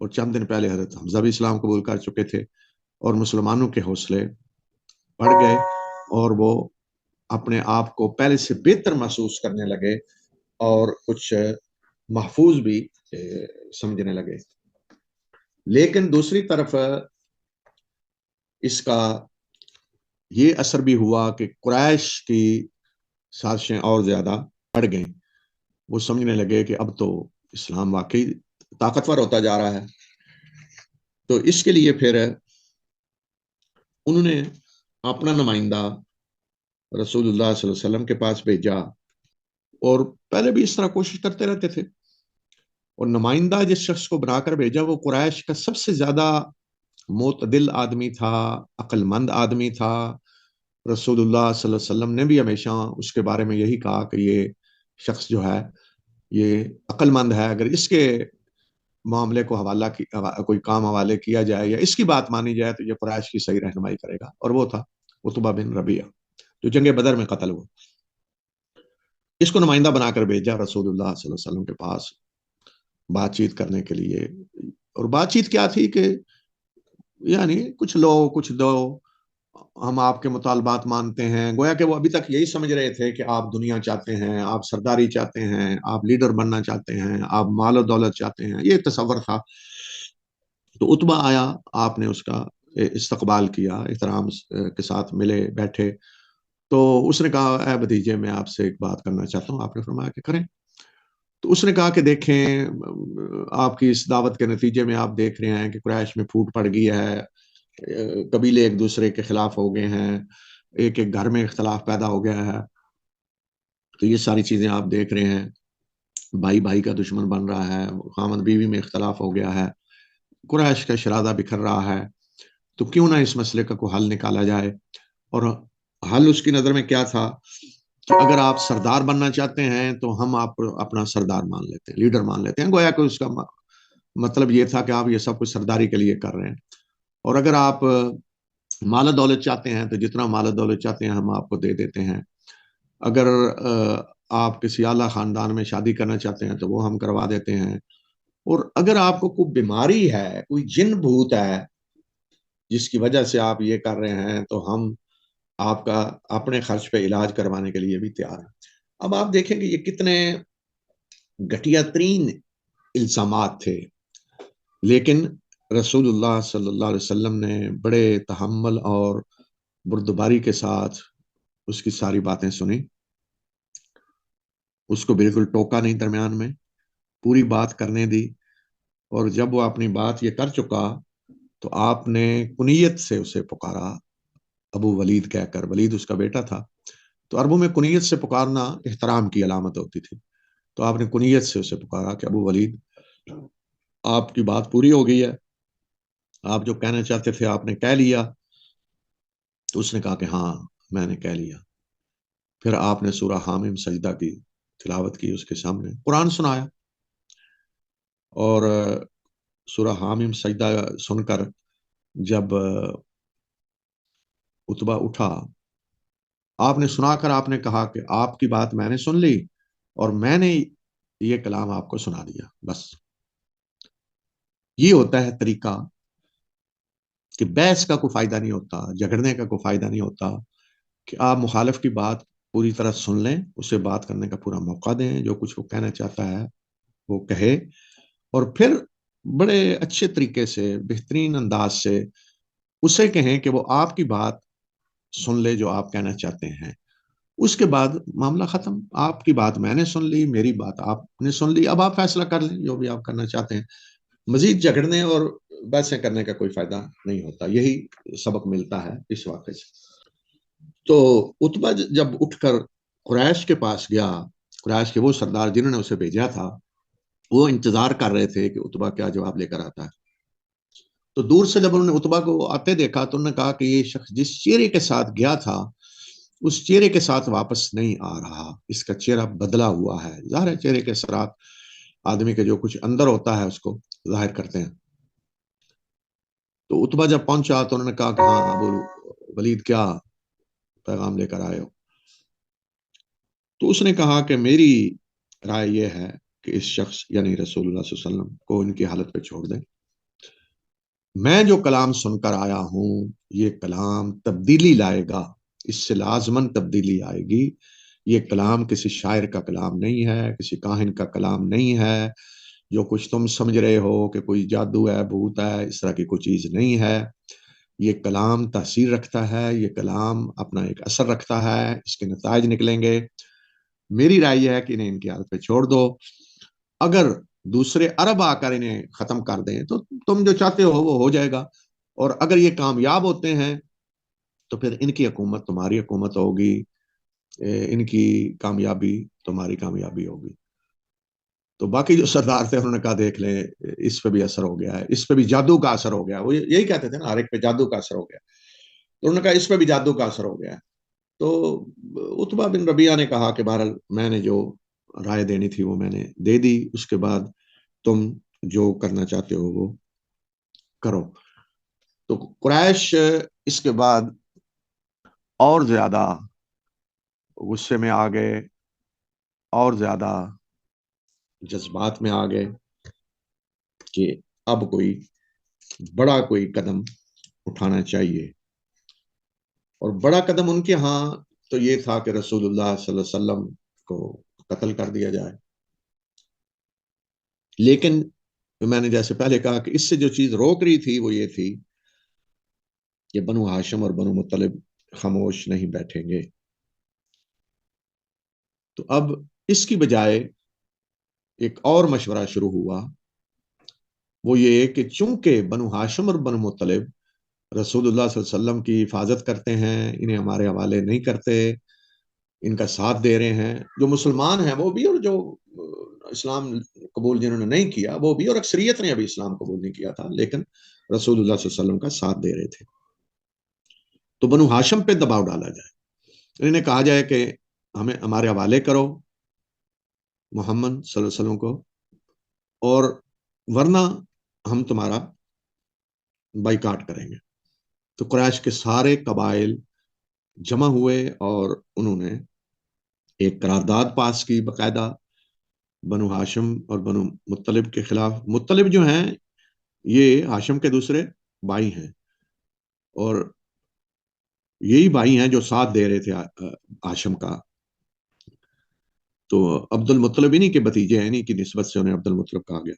اور چند دن پہلے حضرت حمزہ بھی اسلام قبول کر چکے تھے، اور مسلمانوں کے حوصلے بڑھ گئے، اور وہ اپنے آپ کو پہلے سے بہتر محسوس کرنے لگے، اور کچھ محفوظ بھی سمجھنے لگے. لیکن دوسری طرف اس کا یہ اثر بھی ہوا کہ قریش کی سازشیں اور زیادہ بڑھ گئیں. وہ سمجھنے لگے کہ اب تو اسلام واقعی طاقتور ہوتا جا رہا ہے. تو اس کے لیے پھر انہوں نے اپنا نمائندہ رسول اللہ صلی اللہ علیہ وسلم کے پاس بھیجا، اور پہلے بھی اس طرح کوشش کرتے رہتے تھے. اور نمائندہ جس شخص کو بنا کر بھیجا وہ قریش کا سب سے زیادہ معتدل آدمی تھا، عقل مند آدمی تھا. رسول اللہ صلی اللہ علیہ وسلم نے بھی ہمیشہ اس کے بارے میں یہی کہا کہ یہ شخص جو ہے یہ عقل مند ہے، اگر اس کے معاملے کو کوئی کام حوالے کیا جائے یا اس کی بات مانی جائے تو یہ قریش کی صحیح رہنمائی کرے گا. اور وہ تھا عتبہ بن ربیعہ جو جنگ بدر میں قتل ہوا. اس کو نمائندہ بنا کر بھیجا رسول اللہ صلی اللہ علیہ وسلم کے پاس بات چیت کرنے کے لیے. اور بات چیت کیا تھی کہ یعنی کچھ لو کچھ دو، ہم آپ کے مطالبات مانتے ہیں. گویا کہ وہ ابھی تک یہی سمجھ رہے تھے کہ آپ دنیا چاہتے ہیں، آپ سرداری چاہتے ہیں، آپ لیڈر بننا چاہتے ہیں، آپ مال و دولت چاہتے ہیں، یہ تصور تھا. تو عتبہ آیا، آپ نے اس کا استقبال کیا، احترام کے ساتھ ملے بیٹھے. تو اس نے کہا اے بھتیجے میں آپ سے ایک بات کرنا چاہتا ہوں. آپ نے فرمایا کہ کریں. تو اس نے کہا کہ دیکھیں آپ کی اس دعوت کے نتیجے میں آپ دیکھ رہے ہیں کہ قریش میں پھوٹ پڑ گئی ہے، قبیلے ایک دوسرے کے خلاف ہو گئے ہیں، ایک ایک گھر میں اختلاف پیدا ہو گیا ہے. تو یہ ساری چیزیں آپ دیکھ رہے ہیں، بھائی بھائی کا دشمن بن رہا ہے، خامد بیوی میں اختلاف ہو گیا ہے، قریش کا شرادہ بکھر رہا ہے. تو کیوں نہ اس مسئلے کا کوئی حل نکالا جائے. اور حل اس کی نظر میں کیا تھا کہ اگر آپ سردار بننا چاہتے ہیں تو ہم آپ اپنا سردار مان لیتے ہیں، لیڈر مان لیتے ہیں. گویا کہ اس کا مطلب یہ تھا کہ آپ یہ سب کچھ سرداری کے لیے کر رہے ہیں. اور اگر آپ مال و دولت چاہتے ہیں تو جتنا مال و دولت چاہتے ہیں ہم آپ کو دے دیتے ہیں. اگر آپ کسی اعلیٰ خاندان میں شادی کرنا چاہتے ہیں تو وہ ہم کروا دیتے ہیں. اور اگر آپ کو کوئی بیماری ہے، کوئی جن بھوت ہے جس کی وجہ سے آپ یہ کر رہے ہیں، تو ہم آپ کا اپنے خرچ پہ علاج کروانے کے لیے بھی تیار ہیں. اب آپ دیکھیں کہ یہ کتنے گھٹیا ترین الزامات تھے، لیکن رسول اللہ صلی اللہ علیہ وسلم نے بڑے تحمل اور بردباری کے ساتھ اس کی ساری باتیں سنی. اس کو بالکل ٹوکا نہیں، درمیان میں پوری بات کرنے دی. اور جب وہ اپنی بات یہ کر چکا تو آپ نے کنیت سے اسے پکارا، ابو ولید کہہ کر. ولید اس کا بیٹا تھا. تو عربوں میں کنیت سے پکارنا احترام کی علامت ہوتی تھی. تو آپ نے کنیت سے اسے پکارا کہ ابو ولید، آپ کی بات پوری ہو گئی ہے، آپ جو کہنا چاہتے تھے آپ نے کہہ لیا. تو اس نے کہا کہ ہاں میں نے کہہ لیا. پھر آپ نے سورہ حامیم سجدہ کی تلاوت کی، اس کے سامنے قرآن سنایا. اور سورہ حامیم سجدہ سن کر جب عتبہ اٹھا، آپ نے سنا کر آپ نے کہا کہ آپ کی بات میں نے سن لی اور میں نے یہ کلام آپ کو سنا دیا. بس یہ ہوتا ہے طریقہ کہ بحث کا کوئی فائدہ نہیں ہوتا، جھگڑنے کا کوئی فائدہ نہیں ہوتا، کہ آپ مخالف کی بات پوری طرح سن لیں، اسے بات کرنے کا پورا موقع دیں، جو کچھ وہ کہنا چاہتا ہے وہ کہے، اور پھر بڑے اچھے طریقے سے، بہترین انداز سے اسے کہیں کہ وہ آپ کی بات سن لے جو آپ کہنا چاہتے ہیں. اس کے بعد معاملہ ختم. آپ کی بات میں نے سن لی، میری بات آپ نے سن لی، اب آپ فیصلہ کر لیں جو بھی آپ کرنا چاہتے ہیں. مزید جھگڑنے اور بحثیں کرنے کا کوئی فائدہ نہیں ہوتا. یہی سبق ملتا ہے اس واقعے سے. تو عتبہ جب اٹھ کر قریش کے پاس گیا، قریش کے وہ سردار جنہوں نے اسے بھیجا تھا وہ انتظار کر رہے تھے کہ عتبہ کیا جواب لے کر آتا ہے. تو دور سے جب انہوں نے اتبا کو آتے دیکھا تو انہوں نے کہا کہ یہ شخص جس چہرے کے ساتھ گیا تھا اس چہرے کے ساتھ واپس نہیں آ رہا، اس کا چہرہ بدلا ہوا ہے۔ ظاہر ہے چہرے کے اثرات آدمی کے جو کچھ اندر ہوتا ہے اس کو ظاہر کرتے ہیں۔ تو اتبا جب پہنچا تو انہوں نے کہا کہ ہاں ابو ولید کیا پیغام لے کر آئے ہو؟ تو اس نے کہا کہ میری رائے یہ ہے کہ اس شخص یعنی رسول اللہ صلی اللہ علیہ وسلم کو ان کی حالت پہ چھوڑ دیں۔ میں جو کلام سن کر آیا ہوں یہ کلام تبدیلی لائے گا، اس سے لازماً تبدیلی آئے گی۔ یہ کلام کسی شاعر کا کلام نہیں ہے، کسی کاہن کا کلام نہیں ہے، جو کچھ تم سمجھ رہے ہو کہ کوئی جادو ہے، بھوت ہے، اس طرح کی کوئی چیز نہیں ہے۔ یہ کلام تاثیر رکھتا ہے، یہ کلام اپنا ایک اثر رکھتا ہے، اس کے نتائج نکلیں گے۔ میری رائے یہ ہے کہ انہیں ان کی حالت پہ چھوڑ دو، اگر دوسرے عرب آ کر انہیں ختم کر دیں تو تم جو چاہتے ہو وہ ہو جائے گا، اور اگر یہ کامیاب ہوتے ہیں تو پھر ان کی حکومت تمہاری حکومت ہوگی، ان کی کامیابی تمہاری کامیابی ہوگی۔ تو باقی جو سردار تھے انہوں نے کہا دیکھ لیں اس پہ بھی اثر ہو گیا ہے، اس پہ بھی جادو کا اثر ہو گیا، وہ یہی کہتے تھے نا ہر ایک پہ جادو کا اثر ہو گیا، تو انہوں نے کہا اس پہ بھی جادو کا اثر ہو گیا ہے۔ تو اتبا بن ربیعہ نے کہا کہ بہرحال میں نے جو رائے دینی تھی وہ میں نے دے دی، اس کے بعد تم جو کرنا چاہتے ہو وہ کرو۔ تو قریش اس کے بعد اور زیادہ غصے میں آ گئے، اور زیادہ جذبات میں آ گئے کہ اب کوئی بڑا کوئی قدم اٹھانا چاہیے، اور بڑا قدم ان کے ہاں تو یہ تھا کہ رسول اللہ صلی اللہ علیہ وسلم کو قتل کر دیا جائے۔ لیکن میں نے جیسے پہلے کہا کہ اس سے جو چیز روک رہی تھی وہ یہ تھی کہ بنو ہاشم اور بنو مطلب خاموش نہیں بیٹھیں گے۔ تو اب اس کی بجائے ایک اور مشورہ شروع ہوا، وہ یہ کہ چونکہ بنو ہاشم اور بنو مطلب رسول اللہ صلی اللہ علیہ وسلم کی حفاظت کرتے ہیں، انہیں ہمارے حوالے نہیں کرتے، ان کا ساتھ دے رہے ہیں، جو مسلمان ہیں وہ بھی اور جو اسلام قبول جنہوں نے نہیں کیا وہ بھی، اور اکثریت نے ابھی اسلام قبول نہیں کیا تھا لیکن رسول اللہ صلی اللہ علیہ وسلم کا ساتھ دے رہے تھے، تو بنو ہاشم پہ دباؤ ڈالا جائے، انہیں کہا جائے کہ ہمیں ہمارے حوالے کرو محمد صلی اللہ علیہ وسلم کو، اور ورنہ ہم تمہارا بائیکاٹ کریں گے۔ تو قریش کے سارے قبائل جمع ہوئے اور انہوں نے ایک قرارداد پاس کی باقاعدہ بنو ہاشم اور بنو مطلب کے خلاف۔ مطلب جو ہیں یہ ہاشم کے دوسرے بھائی ہیں، اور یہی بھائی ہیں جو ساتھ دے رہے تھے ہاشم کا۔ تو عبد المطلب انہی کے بھتیجے ہیں، انہی کی نسبت سے انہیں عبد المطلب کہا گیا۔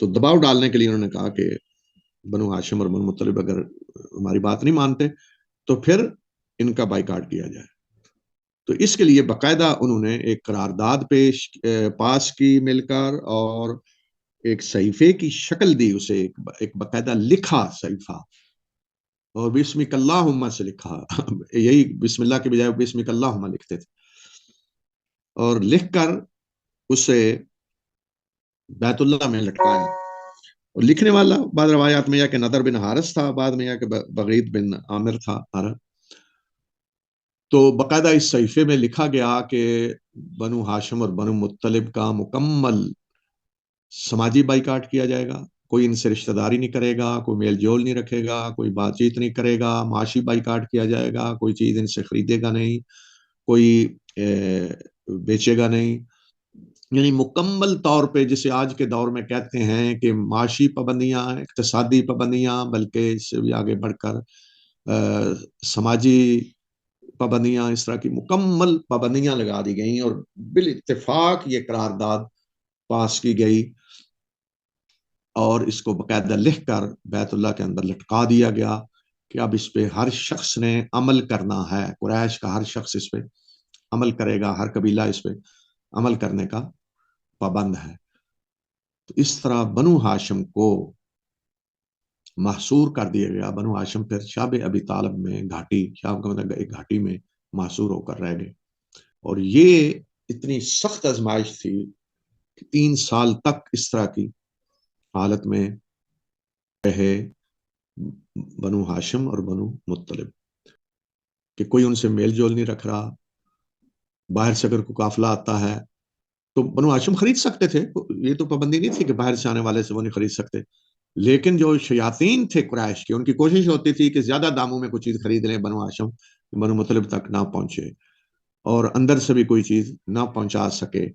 تو دباؤ ڈالنے کے لیے انہوں نے کہا کہ بنو ہاشم اور بنو مطلب اگر ہماری بات نہیں مانتے تو پھر ان کا بائیکاٹ کیا جائے۔ تو اس کے لیے باقاعدہ انہوں نے ایک قرارداد پاس کی مل کر، اور ایک صحیفے کی شکل دی اسے، ایک باقاعدہ لکھا صحیفہ، اور بسمک اللہم سے لکھا یہی بسم اللہ کے بجائے بسمک اللہم لکھتے تھے، اور لکھ کر اسے بیت اللہ میں لٹکایا۔ اور لکھنے والا بعض روایات میں یا کہ نضر بن حارث تھا، بعد میں یا کہ بغید بن عامر تھا۔ تو باقاعدہ اس صحیفے میں لکھا گیا کہ بنو ہاشم اور بنو مطلب کا مکمل سماجی بائیکاٹ کیا جائے گا، کوئی ان سے رشتہ داری نہیں کرے گا، کوئی میل جول نہیں رکھے گا، کوئی بات چیت نہیں کرے گا، معاشی بائیکاٹ کیا جائے گا، کوئی چیز ان سے خریدے گا نہیں، کوئی بیچے گا نہیں، یعنی مکمل طور پہ جسے آج کے دور میں کہتے ہیں کہ معاشی پابندیاں، اقتصادی پابندیاں، بلکہ اس سے بھی آگے بڑھ کر سماجی پابندیاں، اس طرح کی مکمل پابندیاں لگا دی گئیں، اور بالاتفاق یہ قرارداد پاس کی گئی، اور اس کو باقاعدہ لکھ کر بیت اللہ کے اندر لٹکا دیا گیا کہ اب اس پہ ہر شخص نے عمل کرنا ہے، قریش کا ہر شخص اس پہ عمل کرے گا، ہر قبیلہ اس پہ عمل کرنے کا پابند ہے۔ تو اس طرح بنو ہاشم کو محصور کر دیا گیا۔ بنو ہاشم پھر شعب ابی طالب میں گھاٹی، شام کا مطلب ایک گھاٹی میں محصور ہو کر رہ گئے، اور یہ اتنی سخت آزمائش تھی کہ 3 سال تک اس طرح کی حالت میں ہے بنو ہاشم اور بنو مطلب کہ کوئی ان سے میل جول نہیں رکھ رہا. باہر سے اگر کوئی قافلہ آتا ہے تو بنو ہاشم خرید سکتے تھے, یہ تو پابندی نہیں تھی کہ باہر سے آنے والے سے وہ نہیں خرید سکتے. لیکن جو شیاطین تھے قریش کے, ان کی کوشش ہوتی تھی کہ زیادہ داموں میں کوئی چیز خرید لیں بنو ہاشم, بنو مطلب تک نہ پہنچے اور اندر سے بھی کوئی چیز نہ پہنچا سکے.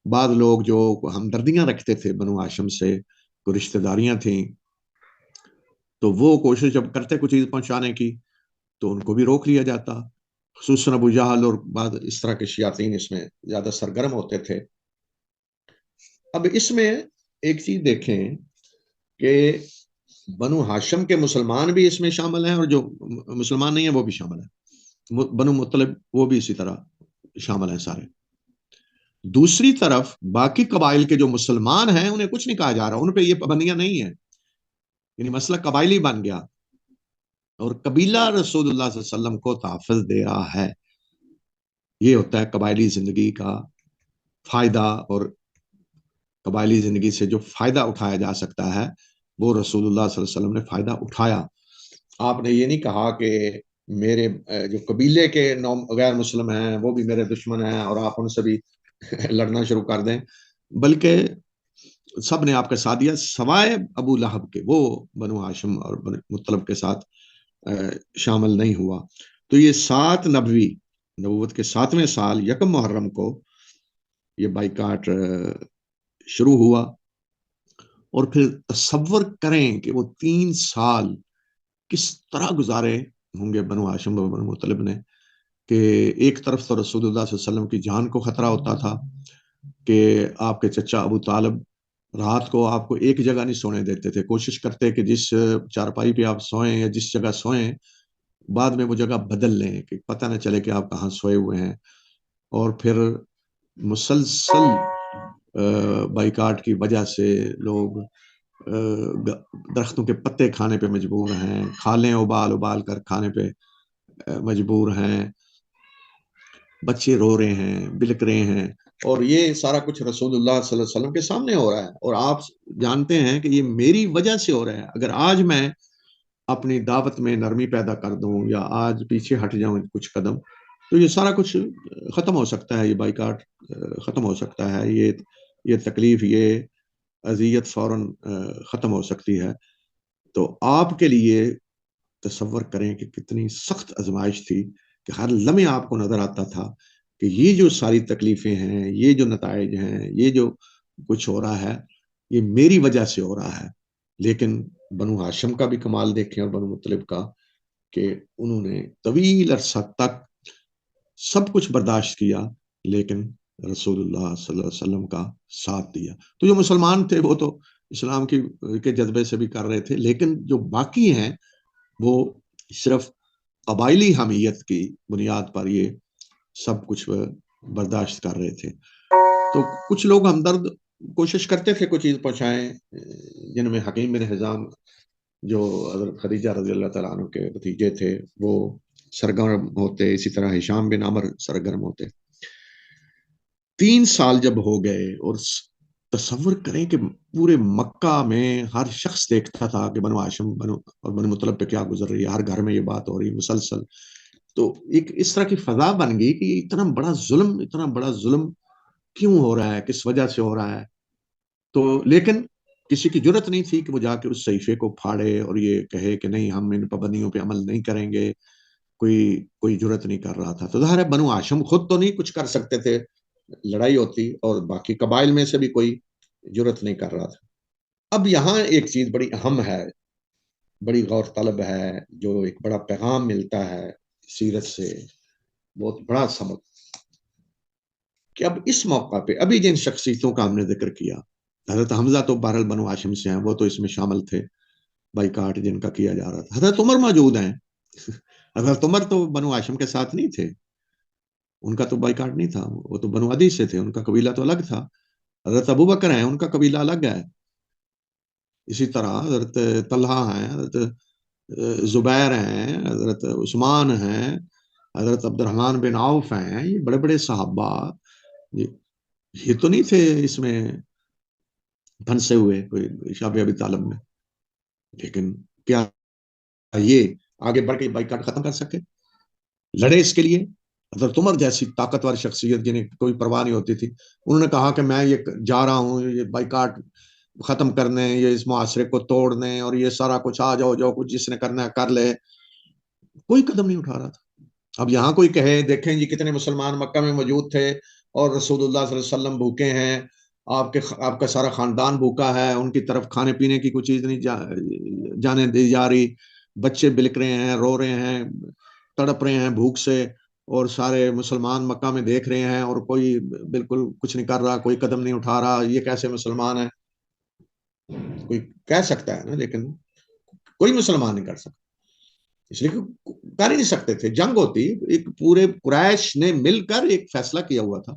بعض لوگ جو ہمدردیاں رکھتے تھے بنو ہاشم سے, کوئی رشتہ داریاں تھیں, تو وہ کوشش جب کرتے کوئی چیز پہنچانے کی تو ان کو بھی روک لیا جاتا. خصوصاً ابو جہل اور بعض اس طرح کے شیاطین اس میں زیادہ سرگرم ہوتے تھے. اب اس میں ایک چیز دیکھیں کہ بنو ہاشم کے مسلمان بھی اس میں شامل ہیں اور جو مسلمان نہیں ہیں وہ بھی شامل ہیں. بنو مطلب وہ بھی اسی طرح شامل ہیں سارے. دوسری طرف باقی قبائل کے جو مسلمان ہیں انہیں کچھ نہیں کہا جا رہا, ان پہ یہ پابندیاں نہیں ہیں. یعنی مسئلہ قبائلی بن گیا اور قبیلہ رسول اللہ صلی اللہ علیہ وسلم کو تحفظ دے رہا ہے. یہ ہوتا ہے قبائلی زندگی کا فائدہ, اور قبائلی زندگی سے جو فائدہ اٹھایا جا سکتا ہے وہ رسول اللہ صلی اللہ علیہ وسلم نے فائدہ اٹھایا. آپ نے یہ نہیں کہا کہ میرے جو قبیلے کے غیر مسلم ہیں وہ بھی میرے دشمن ہیں اور آپ ان سے بھی لڑنا شروع کر دیں, بلکہ سب نے آپ کا ساتھ دیا سوائے ابو لہب کے, وہ بنو ہاشم اور بنو مطلب کے ساتھ شامل نہیں ہوا. تو یہ 7 نبوی نبوت کے 7ویں سال یکم محرم کو یہ بائیکاٹ شروع ہوا. اور پھر تصور کریں کہ وہ 3 سال کس طرح گزارے ہوں گے بنو ہاشم اور بنو مطلب نے, کہ ایک طرف تو رسول اللہ صلی اللہ علیہ وسلم کی جان کو خطرہ ہوتا تھا کہ آپ کے چچا ابو طالب رات کو آپ کو ایک جگہ نہیں سونے دیتے تھے, کوشش کرتے کہ جس چارپائی پہ آپ سوئیں یا جس جگہ سوئیں بعد میں وہ جگہ بدل لیں کہ پتہ نہ چلے کہ آپ کہاں سوئے ہوئے ہیں. اور پھر مسلسل بائیکاٹ کی وجہ سے لوگ درختوں کے پتے کھانے پہ مجبور ہیں, کھالیں ابال ابال کر کھانے پہ مجبور ہیں, بچے رو رہے ہیں, بلک رہے ہیں, اور یہ سارا کچھ رسول اللہ صلی اللہ علیہ وسلم کے سامنے ہو رہا ہے. اور آپ جانتے ہیں کہ یہ میری وجہ سے ہو رہا ہے. اگر آج میں اپنی دعوت میں نرمی پیدا کر دوں یا آج پیچھے ہٹ جاؤں کچھ قدم تو یہ سارا کچھ ختم ہو سکتا ہے, یہ بائیکاٹ ختم ہو سکتا ہے, یہ تکلیف, یہ اذیت فوراً ختم ہو سکتی ہے. تو آپ کے لیے تصور کریں کہ کتنی سخت آزمائش تھی کہ ہر لمحے آپ کو نظر آتا تھا کہ یہ جو ساری تکلیفیں ہیں, یہ جو نتائج ہیں, یہ جو کچھ ہو رہا ہے یہ میری وجہ سے ہو رہا ہے. لیکن بنو ہاشم کا بھی کمال دیکھیں اور بنو مطلب کا کہ انہوں نے طویل عرصہ تک سب کچھ برداشت کیا لیکن رسول اللہ صلی اللہ علیہ وسلم کا ساتھ دیا. تو جو مسلمان تھے وہ تو اسلام کے جذبے سے بھی کر رہے تھے, لیکن جو باقی ہیں وہ صرف قبائلی حمیت کی بنیاد پر یہ سب کچھ برداشت کر رہے تھے. تو کچھ لوگ ہمدرد کوشش کرتے تھے کوئی چیز پہنچائیں, جن میں حکیم بن حزام جو حضرت خدیجہ رضی اللہ تعالیٰ عنہ کے بھتیجے تھے وہ سرگرم ہوتے, اسی طرح ہشام بن عمر سرگرم ہوتے. 3 سال جب ہو گئے اور تصور کریں کہ پورے مکہ میں ہر شخص دیکھتا تھا کہ بنو ہاشم اور بنو مطلب پہ کیا گزر رہی ہے, ہر گھر میں یہ بات ہو رہی ہے مسلسل, تو ایک اس طرح کی فضا بن گئی کہ اتنا بڑا ظلم کیوں ہو رہا ہے, کس وجہ سے ہو رہا ہے. تو لیکن کسی کی جرت نہیں تھی کہ وہ جا کے اس صحیفے کو پھاڑے اور یہ کہے کہ نہیں ہم ان پابندیوں پہ عمل نہیں کریں گے. کوئی جرت نہیں کر رہا تھا. تو ظاہر ہے بنو ہاشم خود تو نہیں کچھ کر سکتے تھے, لڑائی ہوتی, اور باقی قبائل میں سے بھی کوئی جرت نہیں کر رہا تھا. اب یہاں ایک چیز بڑی اہم ہے, بڑی غور طلب ہے, جو ایک بڑا پیغام ملتا ہے سیرت سے, بہت بڑا سبق, کہ اب اس موقع پہ ابھی جن شخصیتوں کا ہم نے ذکر کیا, حضرت حمزہ تو بہرحال بنو ہاشم سے ہیں, وہ تو اس میں شامل تھے, بائیکاٹ جن کا کیا جا رہا تھا. حضرت عمر موجود ہیں, حضرت عمر تو بنو ہاشم کے ساتھ نہیں تھے, ان کا تو بائیکاٹ نہیں تھا, وہ تو بنو عدی سے تھے, ان کا قبیلہ تو الگ تھا. حضرت ابو بکر ہیں, ان کا قبیلہ الگ ہے. اسی طرح حضرت طلحہ ہیں, حضرت زبیر ہیں, حضرت عثمان ہیں, حضرت عبد الرحمن بن عوف ہیں, یہ بڑے بڑے صحابہ, یہ تو نہیں تھے اس میں پھنسے ہوئے کوئی شاب ابی طالب میں. لیکن کیا یہ آگے بڑھ کے بائیکاٹ ختم کر سکے؟ لڑے اس کے لیے حضرت عمر جیسی طاقتور شخصیت جنہیں کوئی پرواہ نہیں ہوتی تھی، انہوں نے کہا کہ میں یہ جا رہا ہوں یہ بائیکاٹ ختم کرنے، یہ اس معاشرے کو توڑنے، اور یہ سارا کچھ آ جاؤ جو کچھ جس نے کرنا ہے کر لے. کوئی قدم نہیں اٹھا رہا تھا. اب یہاں کوئی کہے دیکھیں جی کتنے مسلمان مکہ میں موجود تھے اور رسول اللہ صلی اللہ علیہ وسلم بھوکے ہیں، آپ کا سارا خاندان بھوکا ہے، ان کی طرف کھانے پینے کی کوئی چیز نہیں جانے دی جا رہی، بچے بلک رہے ہیں، رو رہے ہیں، تڑپ رہے ہیں بھوک سے، اور سارے مسلمان مکہ میں دیکھ رہے ہیں اور کوئی بالکل کچھ نہیں کر رہا، کوئی قدم نہیں اٹھا رہا، یہ کیسے مسلمان ہے؟ کوئی کہہ سکتا ہے نا، لیکن کوئی مسلمان نہیں کر سکتا. اس لیے کر ہی نہیں سکتے تھے. جنگ ہوتی، ایک پورے قریش نے مل کر ایک فیصلہ کیا ہوا تھا،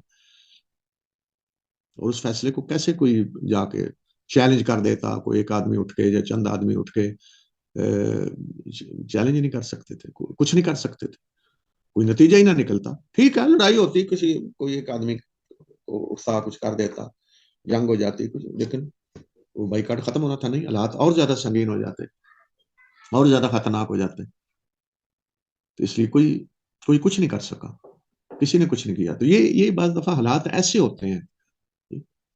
اور اس فیصلے کو کیسے کوئی جا کے چیلنج کر دیتا؟ کوئی ایک آدمی اٹھ کے یا چند آدمی اٹھ کے چیلنج نہیں کر سکتے تھے، کچھ نہیں کر سکتے تھے، کوئی نتیجہ ہی نہ نکلتا. ٹھیک ہے لڑائی ہوتی، کسی کوئی ایک آدمی اٹھتا کچھ کر دیتا، جنگ ہو جاتی کچھ، لیکن وہ بائیکاٹ ختم ہونا تھا نہیں، حالات اور زیادہ سنگین ہو جاتے، اور زیادہ خطرناک ہو جاتے. تو اس لیے کوئی کچھ نہیں کر سکا، کسی نے کچھ نہیں کیا. تو یہ بعض دفعہ حالات ایسے ہوتے ہیں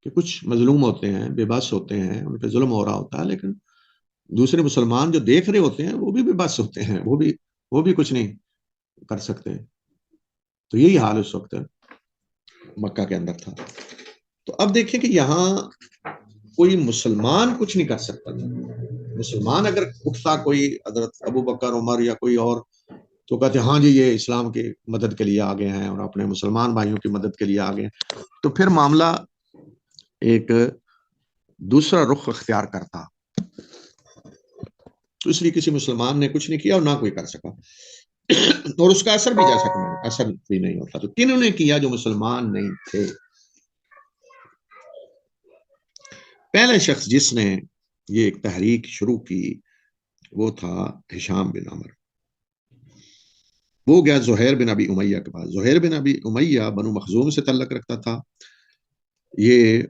کہ کچھ مظلوم ہوتے ہیں، بے بس ہوتے ہیں، ان پہ ظلم ہو رہا ہوتا ہے، لیکن دوسرے مسلمان جو دیکھ رہے ہوتے ہیں وہ بھی بے بس ہوتے ہیں، وہ بھی کچھ نہیں کر سکتے. تو یہی حال اس وقت مکہ کے اندر تھا. تو اب دیکھیں کہ یہاں کوئی مسلمان کچھ نہیں کر سکتا تھا. مسلمان اگر اٹھتا کوئی حضرت ابو بکر عمر یا کوئی اور، تو کہتے ہاں جی یہ اسلام کی مدد کے لیے آگے ہیں اور اپنے مسلمان بھائیوں کی مدد کے لیے آگے ہیں، تو پھر معاملہ ایک دوسرا رخ اختیار کرتا. تو اس لیے کسی مسلمان نے کچھ نہیں کیا اور نہ کوئی کر سکا، اور اس کا اثر بھی اثر بھی نہیں ہوتا. تو کنہوں نے کیا جو مسلمان نہیں تھے؟ پہلا شخص جس نے یہ ایک تحریک شروع کی وہ تھا ہشام بن عمر. وہ گیا زہیر بن ابی امیہ کے پاس. زہیر بن ابی امیہ بنو مخزوم سے تعلق رکھتا تھا. یہ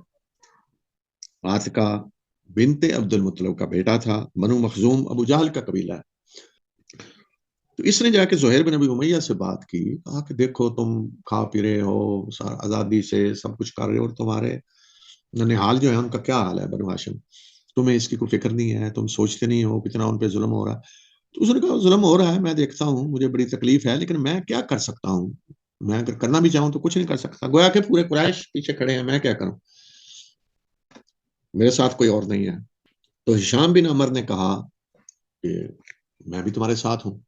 عاتقہ بنت عبد المطلب کا بیٹا تھا. بنو مخزوم ابو جہل کا قبیلہ ہے. تو اس نے جا کے زہیر بن ابی امیہ سے بات کی، کہا کہ دیکھو تم کھا پی رہے ہو آزادی سے، سب کچھ کر رہے ہو، اور تمہارے ننھال جو ہے ان کا کیا حال ہے بنو ہاشم، تمہیں اس کی کوئی فکر نہیں ہے، تم سوچتے نہیں ہو کتنا ان پہ ظلم ہو رہا ہے. تو اس نے کہا ظلم ہو رہا ہے میں دیکھتا ہوں، مجھے بڑی تکلیف ہے، لیکن میں کیا کر سکتا ہوں؟ میں اگر کرنا بھی چاہوں تو کچھ نہیں کر سکتا. گویا کہ پورے قریش پیچھے کھڑے ہیں، میں کیا کروں، میرے ساتھ کوئی اور نہیں ہے. تو ہشام بن عمر نے کہا کہ میں بھی تمہارے ساتھ ہوں.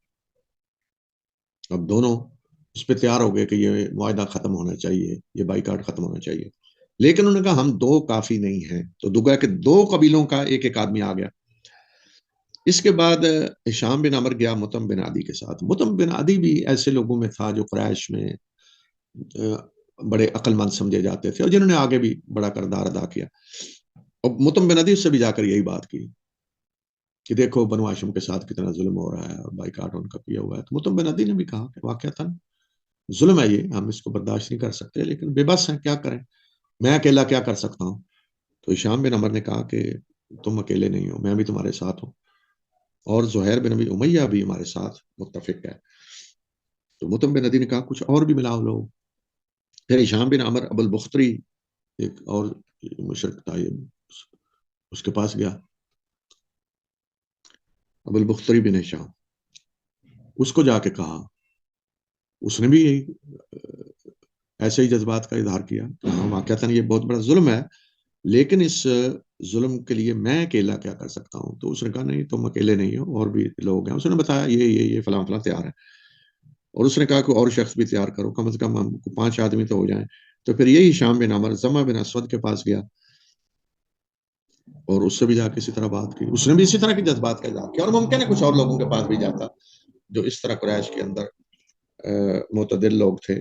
اب دونوں اس پہ تیار ہو گئے کہ یہ معاہدہ ختم ہونا چاہیے، یہ بائیکاٹ ختم ہونا چاہیے. لیکن انہوں نے کہا ہم دو کافی نہیں ہیں. تو گویا کہ دو قبیلوں کا ایک ایک آدمی آ گیا. اس کے بعد ہشام بن عمر گیا مطعم بن عدی کے ساتھ. مطعم بن عدی بھی ایسے لوگوں میں تھا جو قریش میں بڑے عقل مند سمجھے جاتے تھے، اور جنہوں نے آگے بھی بڑا کردار ادا کیا. اور مطعم بن عدی سے بھی جا کر یہی بات کی کہ دیکھو بنو ہاشم کے ساتھ کتنا ظلم ہو رہا ہے اور بائیکاٹ ان کا کیا ہوا ہے. تو مطعم بن عدی نے بھی کہا کہ واقعہ تھا ظلم ہے، یہ ہم اس کو برداشت نہیں کر سکتے، لیکن بے بس ہیں، کیا کریں، میں اکیلا کیا کر سکتا ہوں. تو ہشام بن عمر نے کہا کہ تم اکیلے نہیں ہو، میں بھی تمہارے ساتھ ہوں، اور زہیر بن ابی امیہ بھی ہمارے ساتھ متفق ہے. تو مطعم بن عدی نے کہا کچھ اور بھی ملاؤ لو. پھر ہشام بن عمر ابو البختری ایک اور مشرک تھا، اس کے پاس گیا، ابو البختری بن ہشام، اس کو جا کے کہا. اس نے بھی یہی ایسے ہی جذبات کا اظہار کیا کہ ہاں واقعتاً یہ بہت بڑا ظلم ہے، لیکن اس ظلم کے لیے میں اکیلا کیا کر سکتا ہوں. تو اس نے کہا نہیں تم اکیلے نہیں ہو، اور بھی لوگ ہیں. اس نے بتایا یہ فلاں فلاں تیار ہے، اور اس نے کہا کہ اور شخص بھی تیار کرو، کم از کم ہم 5 آدمی تو ہو جائیں. تو پھر یہی ہشام بن عمر زمع بن اسود کے پاس گیا، اور اس سے بھی جا کے اسی طرح بات کی. اس نے بھی اسی طرح کے جذبات کا اظہار کیا، اور ممکن ہے کچھ اور لوگوں کے پاس بھی جاتا جو اس طرح قریش کے اندر معتدل لوگ تھے،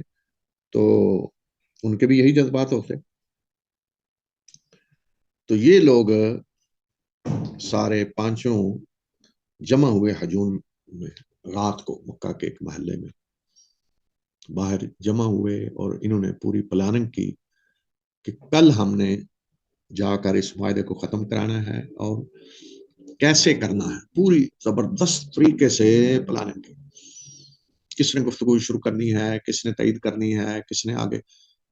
تو ان کے بھی یہی جذبات ہوتے. تو یہ لوگ سارے پانچوں جمع ہوئے ہجون میں، رات کو مکہ کے ایک محلے میں باہر جمع ہوئے، اور انہوں نے پوری پلاننگ کی کہ کل ہم نے جا کر اس معاہدے کو ختم کرانا ہے، اور کیسے کرنا ہے، پوری زبردست طریقے سے پلاننگ کی. کس نے گفتگو شروع کرنی ہے، کس نے تائید کرنی ہے، کس نے آگے،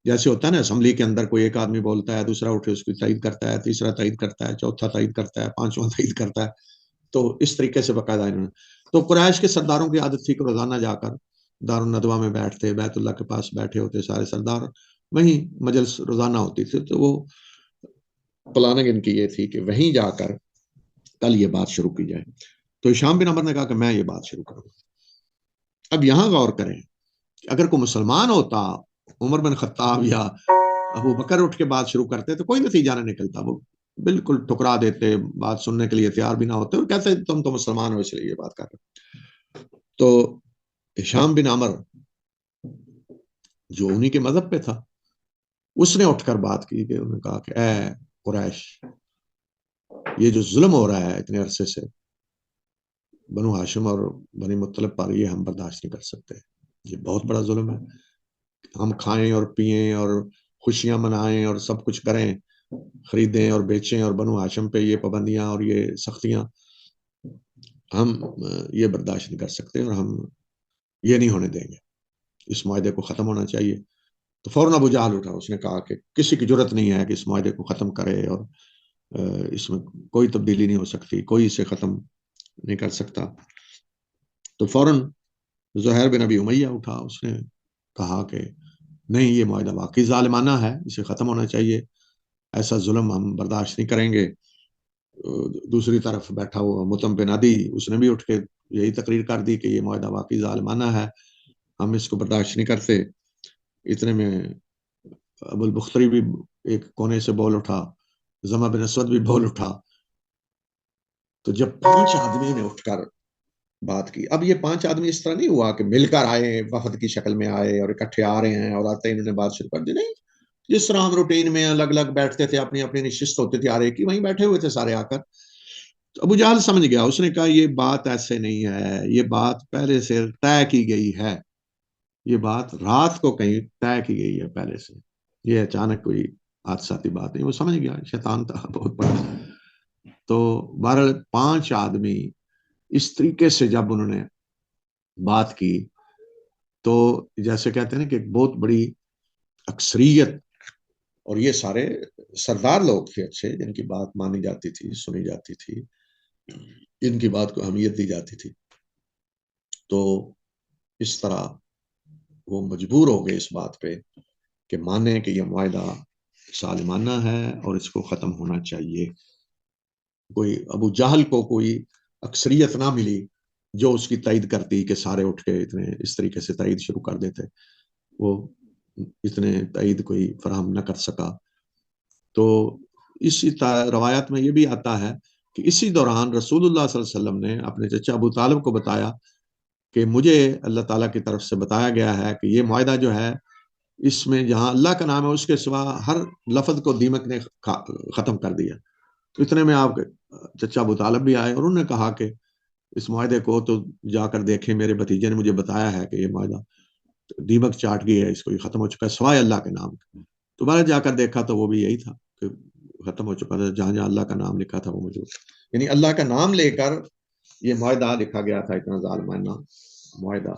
جیسے ہوتا ہے نا اسمبلی کے اندر کوئی ایک آدمی بولتا ہے، دوسرا اٹھے اس کی تائید کرتا ہے، تیسرا تائید کرتا ہے، چوتھا تائید کرتا ہے، پانچواں تائید کرتا ہے. تو اس طریقے سے باقاعدہ انہوں نے، تو قریش کے سرداروں کی عادت تھی کہ روزانہ جا کر دار الندوہ میں بیٹھتے، بیت اللہ کے پاس بیٹھے ہوتے سارے سردار، وہیں مجلس روزانہ ہوتی تھی. تو وہ پلاننگ ان کی یہ تھی کہ وہیں جا کر کل یہ بات شروع کی جائے. تو ہشام بن عمر نے کہا کہ میں یہ بات شروع کروں. اب یہاں غور کریں کہ اگر کوئی مسلمان ہوتا، عمر بن خطاب یا ابو بکر اٹھ کے بات شروع کرتے تو کوئی نتیجہ نہ نکلتا، وہ بالکل ٹھکرا دیتے، بات سننے کے لیے تیار بھی نہ ہوتے اور کہتے تم تو مسلمان ہو اس لیے یہ بات کر رہے. تو ہشام بن عمر جو انہی کے مذہب پہ تھا، اس نے اٹھ کر بات کی کہ انہوں نے کہا کہ اے قریش، یہ جو ظلم ہو رہا ہے اتنے عرصے سے بنو ہاشم اور بنی مطلب پر، یہ ہم برداشت نہیں کر سکتے. یہ بہت بڑا ظلم ہے. ہم کھائیں اور پیئیں اور خوشیاں منائیں اور سب کچھ کریں، خریدیں اور بیچیں، اور بنو ہاشم پہ یہ پابندیاں اور یہ سختیاں ہم یہ برداشت نہیں کر سکتے، اور ہم یہ نہیں ہونے دیں گے. اس معاہدے کو ختم ہونا چاہیے. تو فوراً ابو جہل اٹھا، اس نے کہا کہ کسی کی جرت نہیں ہے کہ اس معاہدے کو ختم کرے، اور اس میں کوئی تبدیلی نہیں ہو سکتی، کوئی اسے ختم نہیں کر سکتا. تو فوراً زہیر بن ابی امیہ اٹھا، اس نے کہا کہ نہیں، یہ معاہدہ واقعی ظالمانہ ہے، اسے ختم ہونا چاہیے، ایسا ظلم ہم برداشت نہیں کریں گے. دوسری طرف بیٹھا ہوا مطعم بن عدی، اس نے بھی اٹھ کے یہی تقریر کر دی کہ یہ معاہدہ واقعی ظالمانہ ہے، ہم اس کو برداشت نہیں کرتے. اتنے میں ابو البختری بھی ایک کونے سے بول اٹھا، زمع بن اسود بھی بول اٹھا. تو جب 5 آدمی نے اٹھ کر بات کی، اب یہ 5 آدمی اس طرح نہیں ہوا کہ مل کر آئے، وفد کی شکل میں آئے اور اکٹھے آ رہے ہیں اور آتے ہی انہوں نے بات شروع کر دی. نہیں، جس طرح ہم روٹین میں الگ الگ بیٹھتے تھے، اپنی اپنی نشست ہوتی تھی، آ رہے کی وہیں بیٹھے ہوئے تھے سارے آ کر. تو ابو جہل سمجھ گیا، اس نے کہا یہ بات ایسے نہیں ہے، یہ بات پہلے سے طے کی گئی ہے، یہ بات رات کو کہیں طے کی گئی ہے پہلے سے، یہ اچانک کوئی حادثاتی بات نہیں. وہ سمجھ گیا، شیطان تھا بہت بڑا. تو بہرحال 5 آدمی اس طریقے سے جب انہوں نے بات کی، تو جیسے کہتے ہیں نا کہ ایک بہت بڑی اکثریت، اور یہ سارے سردار لوگ تھے اچھے، جن کی بات مانی جاتی تھی، سنی جاتی تھی، ان کی بات کو اہمیت دی جاتی تھی. تو اس طرح وہ مجبور ہو گئے اس بات پہ کہ مانیں کہ یہ معاہدہ ظالمانہ ہے اور اس کو ختم ہونا چاہیے. کوئی ابو جہل کو کوئی اکثریت نہ ملی جو اس کی تائید کرتی کہ سارے اٹھ کے اتنے اس طریقے سے تائید شروع کر دیتے، وہ اتنے تائید کوئی فراہم نہ کر سکا. تو اسی روایات میں یہ بھی آتا ہے کہ اسی دوران رسول اللہ صلی اللہ علیہ وسلم نے اپنے چچا ابو طالب کو بتایا کہ مجھے اللہ تعالیٰ کی طرف سے بتایا گیا ہے کہ یہ معاہدہ جو ہے، اس میں جہاں اللہ کا نام ہے اس کے سوا ہر لفظ کو دیمک نے ختم کر دیا. تو اتنے میں آپ چچا ابو طالب بھی آئے اور انہوں نے کہا کہ اس معاہدے کو تو جا کر دیکھیں، میرے بھتیجے نے مجھے بتایا ہے کہ یہ معاہدہ دیمک چاٹ گئی ہے، اس کو یہ ختم ہو چکا ہے سوائے اللہ کے نام. تو بارہ جا کر دیکھا تو وہ بھی یہی تھا کہ ختم ہو چکا تھا، جہاں جہاں اللہ کا نام لکھا تھا وہ موجود، یعنی اللہ کا نام لے کر یہ معاہدہ لکھا گیا تھا، اتنا ظالمانہ معاہدہ.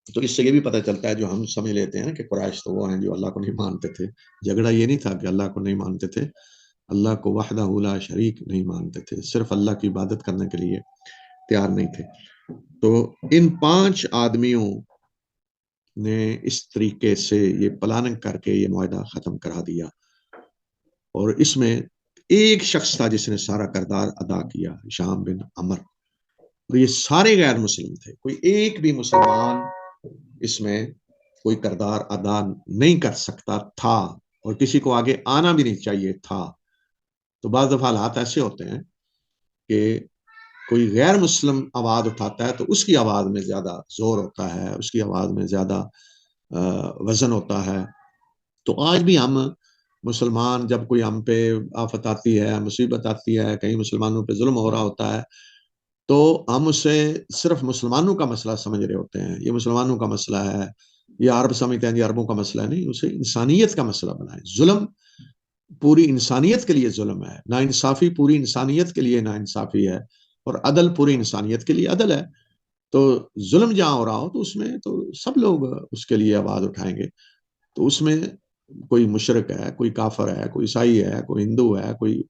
تو اس سے یہ بھی پتہ چلتا ہے، جو ہم سمجھ لیتے ہیں کہ قریش تو وہ ہیں جو اللہ کو نہیں مانتے تھے. جھگڑا یہ نہیں تھا کہ اللہ کو نہیں مانتے تھے، اللہ کو وحدہ لا شریک نہیں مانتے تھے، صرف اللہ کی عبادت کرنے کے لیے تیار نہیں تھے. تو ان 5 آدمیوں نے اس طریقے سے یہ پلاننگ کر کے یہ معاہدہ ختم کرا دیا. اور اس میں ایک شخص تھا جس نے سارا کردار ادا کیا، ہشام بن عمر، اور یہ سارے غیر مسلم تھے، کوئی ایک بھی مسلمان اس میں کوئی کردار ادا نہیں کر سکتا تھا، اور کسی کو آگے آنا بھی نہیں چاہیے تھا. تو بعض دفعہ حالات ایسے ہوتے ہیں کہ کوئی غیر مسلم آواز اٹھاتا ہے تو اس کی آواز میں زیادہ زور ہوتا ہے، اس کی آواز میں زیادہ وزن ہوتا ہے. تو آج بھی ہم مسلمان جب کوئی ہم پہ آفت آتی ہے، مصیبت آتی ہے، کہیں مسلمانوں پہ ظلم ہو رہا ہوتا ہے، تو ہم اسے صرف مسلمانوں کا مسئلہ سمجھ رہے ہوتے ہیں، یہ مسلمانوں کا مسئلہ ہے، یہ عرب سمجھتے ہیں یہ عربوں کا مسئلہ ہے. نہیں، اسے انسانیت کا مسئلہ بنائیں. ظلم پوری انسانیت کے لیے ظلم ہے، ناانصافی پوری انسانیت کے لیے ناانصافی ہے، اور عدل پوری انسانیت کے لیے عدل ہے. تو ظلم جہاں ہو رہا ہو تو اس میں تو سب لوگ اس کے لیے آواز اٹھائیں گے. تو اس میں کوئی مشرک ہے، کوئی کافر ہے، کوئی عیسائی ہے، کوئی ہندو ہے، کوئی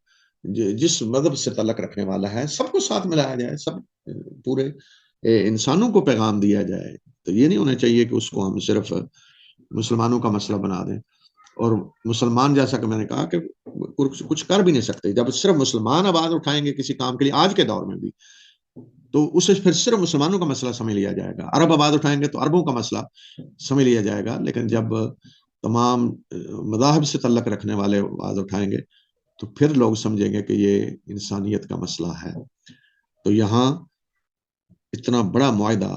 جس مذہب سے تعلق رکھنے والا ہے، سب کو ساتھ ملایا جائے، سب پورے انسانوں کو پیغام دیا جائے. تو یہ نہیں ہونا چاہیے کہ اس کو ہم صرف مسلمانوں کا مسئلہ بنا دیں. اور مسلمان جیسا کہ میں نے کہا کہ کچھ کر بھی نہیں سکتے. جب صرف مسلمان آواز اٹھائیں گے کسی کام کے لیے آج کے دور میں بھی، تو اسے پھر صرف مسلمانوں کا مسئلہ سمجھ لیا جائے گا. عرب آواز اٹھائیں گے تو عربوں کا مسئلہ سمجھ لیا جائے گا. لیکن جب تمام مذاہب سے تعلق رکھنے والے آواز اٹھائیں گے تو پھر لوگ سمجھیں گے کہ یہ انسانیت کا مسئلہ ہے. تو یہاں اتنا بڑا معاہدہ،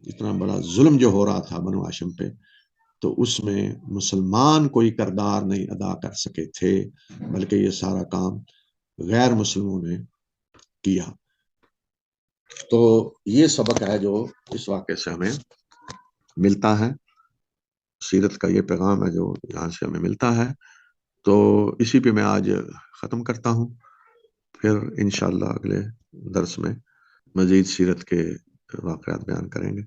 اتنا بڑا ظلم جو ہو رہا تھا بنو ہاشم پہ، تو اس میں مسلمان کوئی کردار نہیں ادا کر سکے تھے، بلکہ یہ سارا کام غیر مسلموں نے کیا. تو یہ سبق ہے جو اس واقعے سے ہمیں ملتا ہے، سیرت کا یہ پیغام ہے جو یہاں سے ہمیں ملتا ہے. تو اسی پہ میں آج ختم کرتا ہوں. پھر انشاءاللہ اگلے درس میں مزید سیرت کے واقعات بیان کریں گے.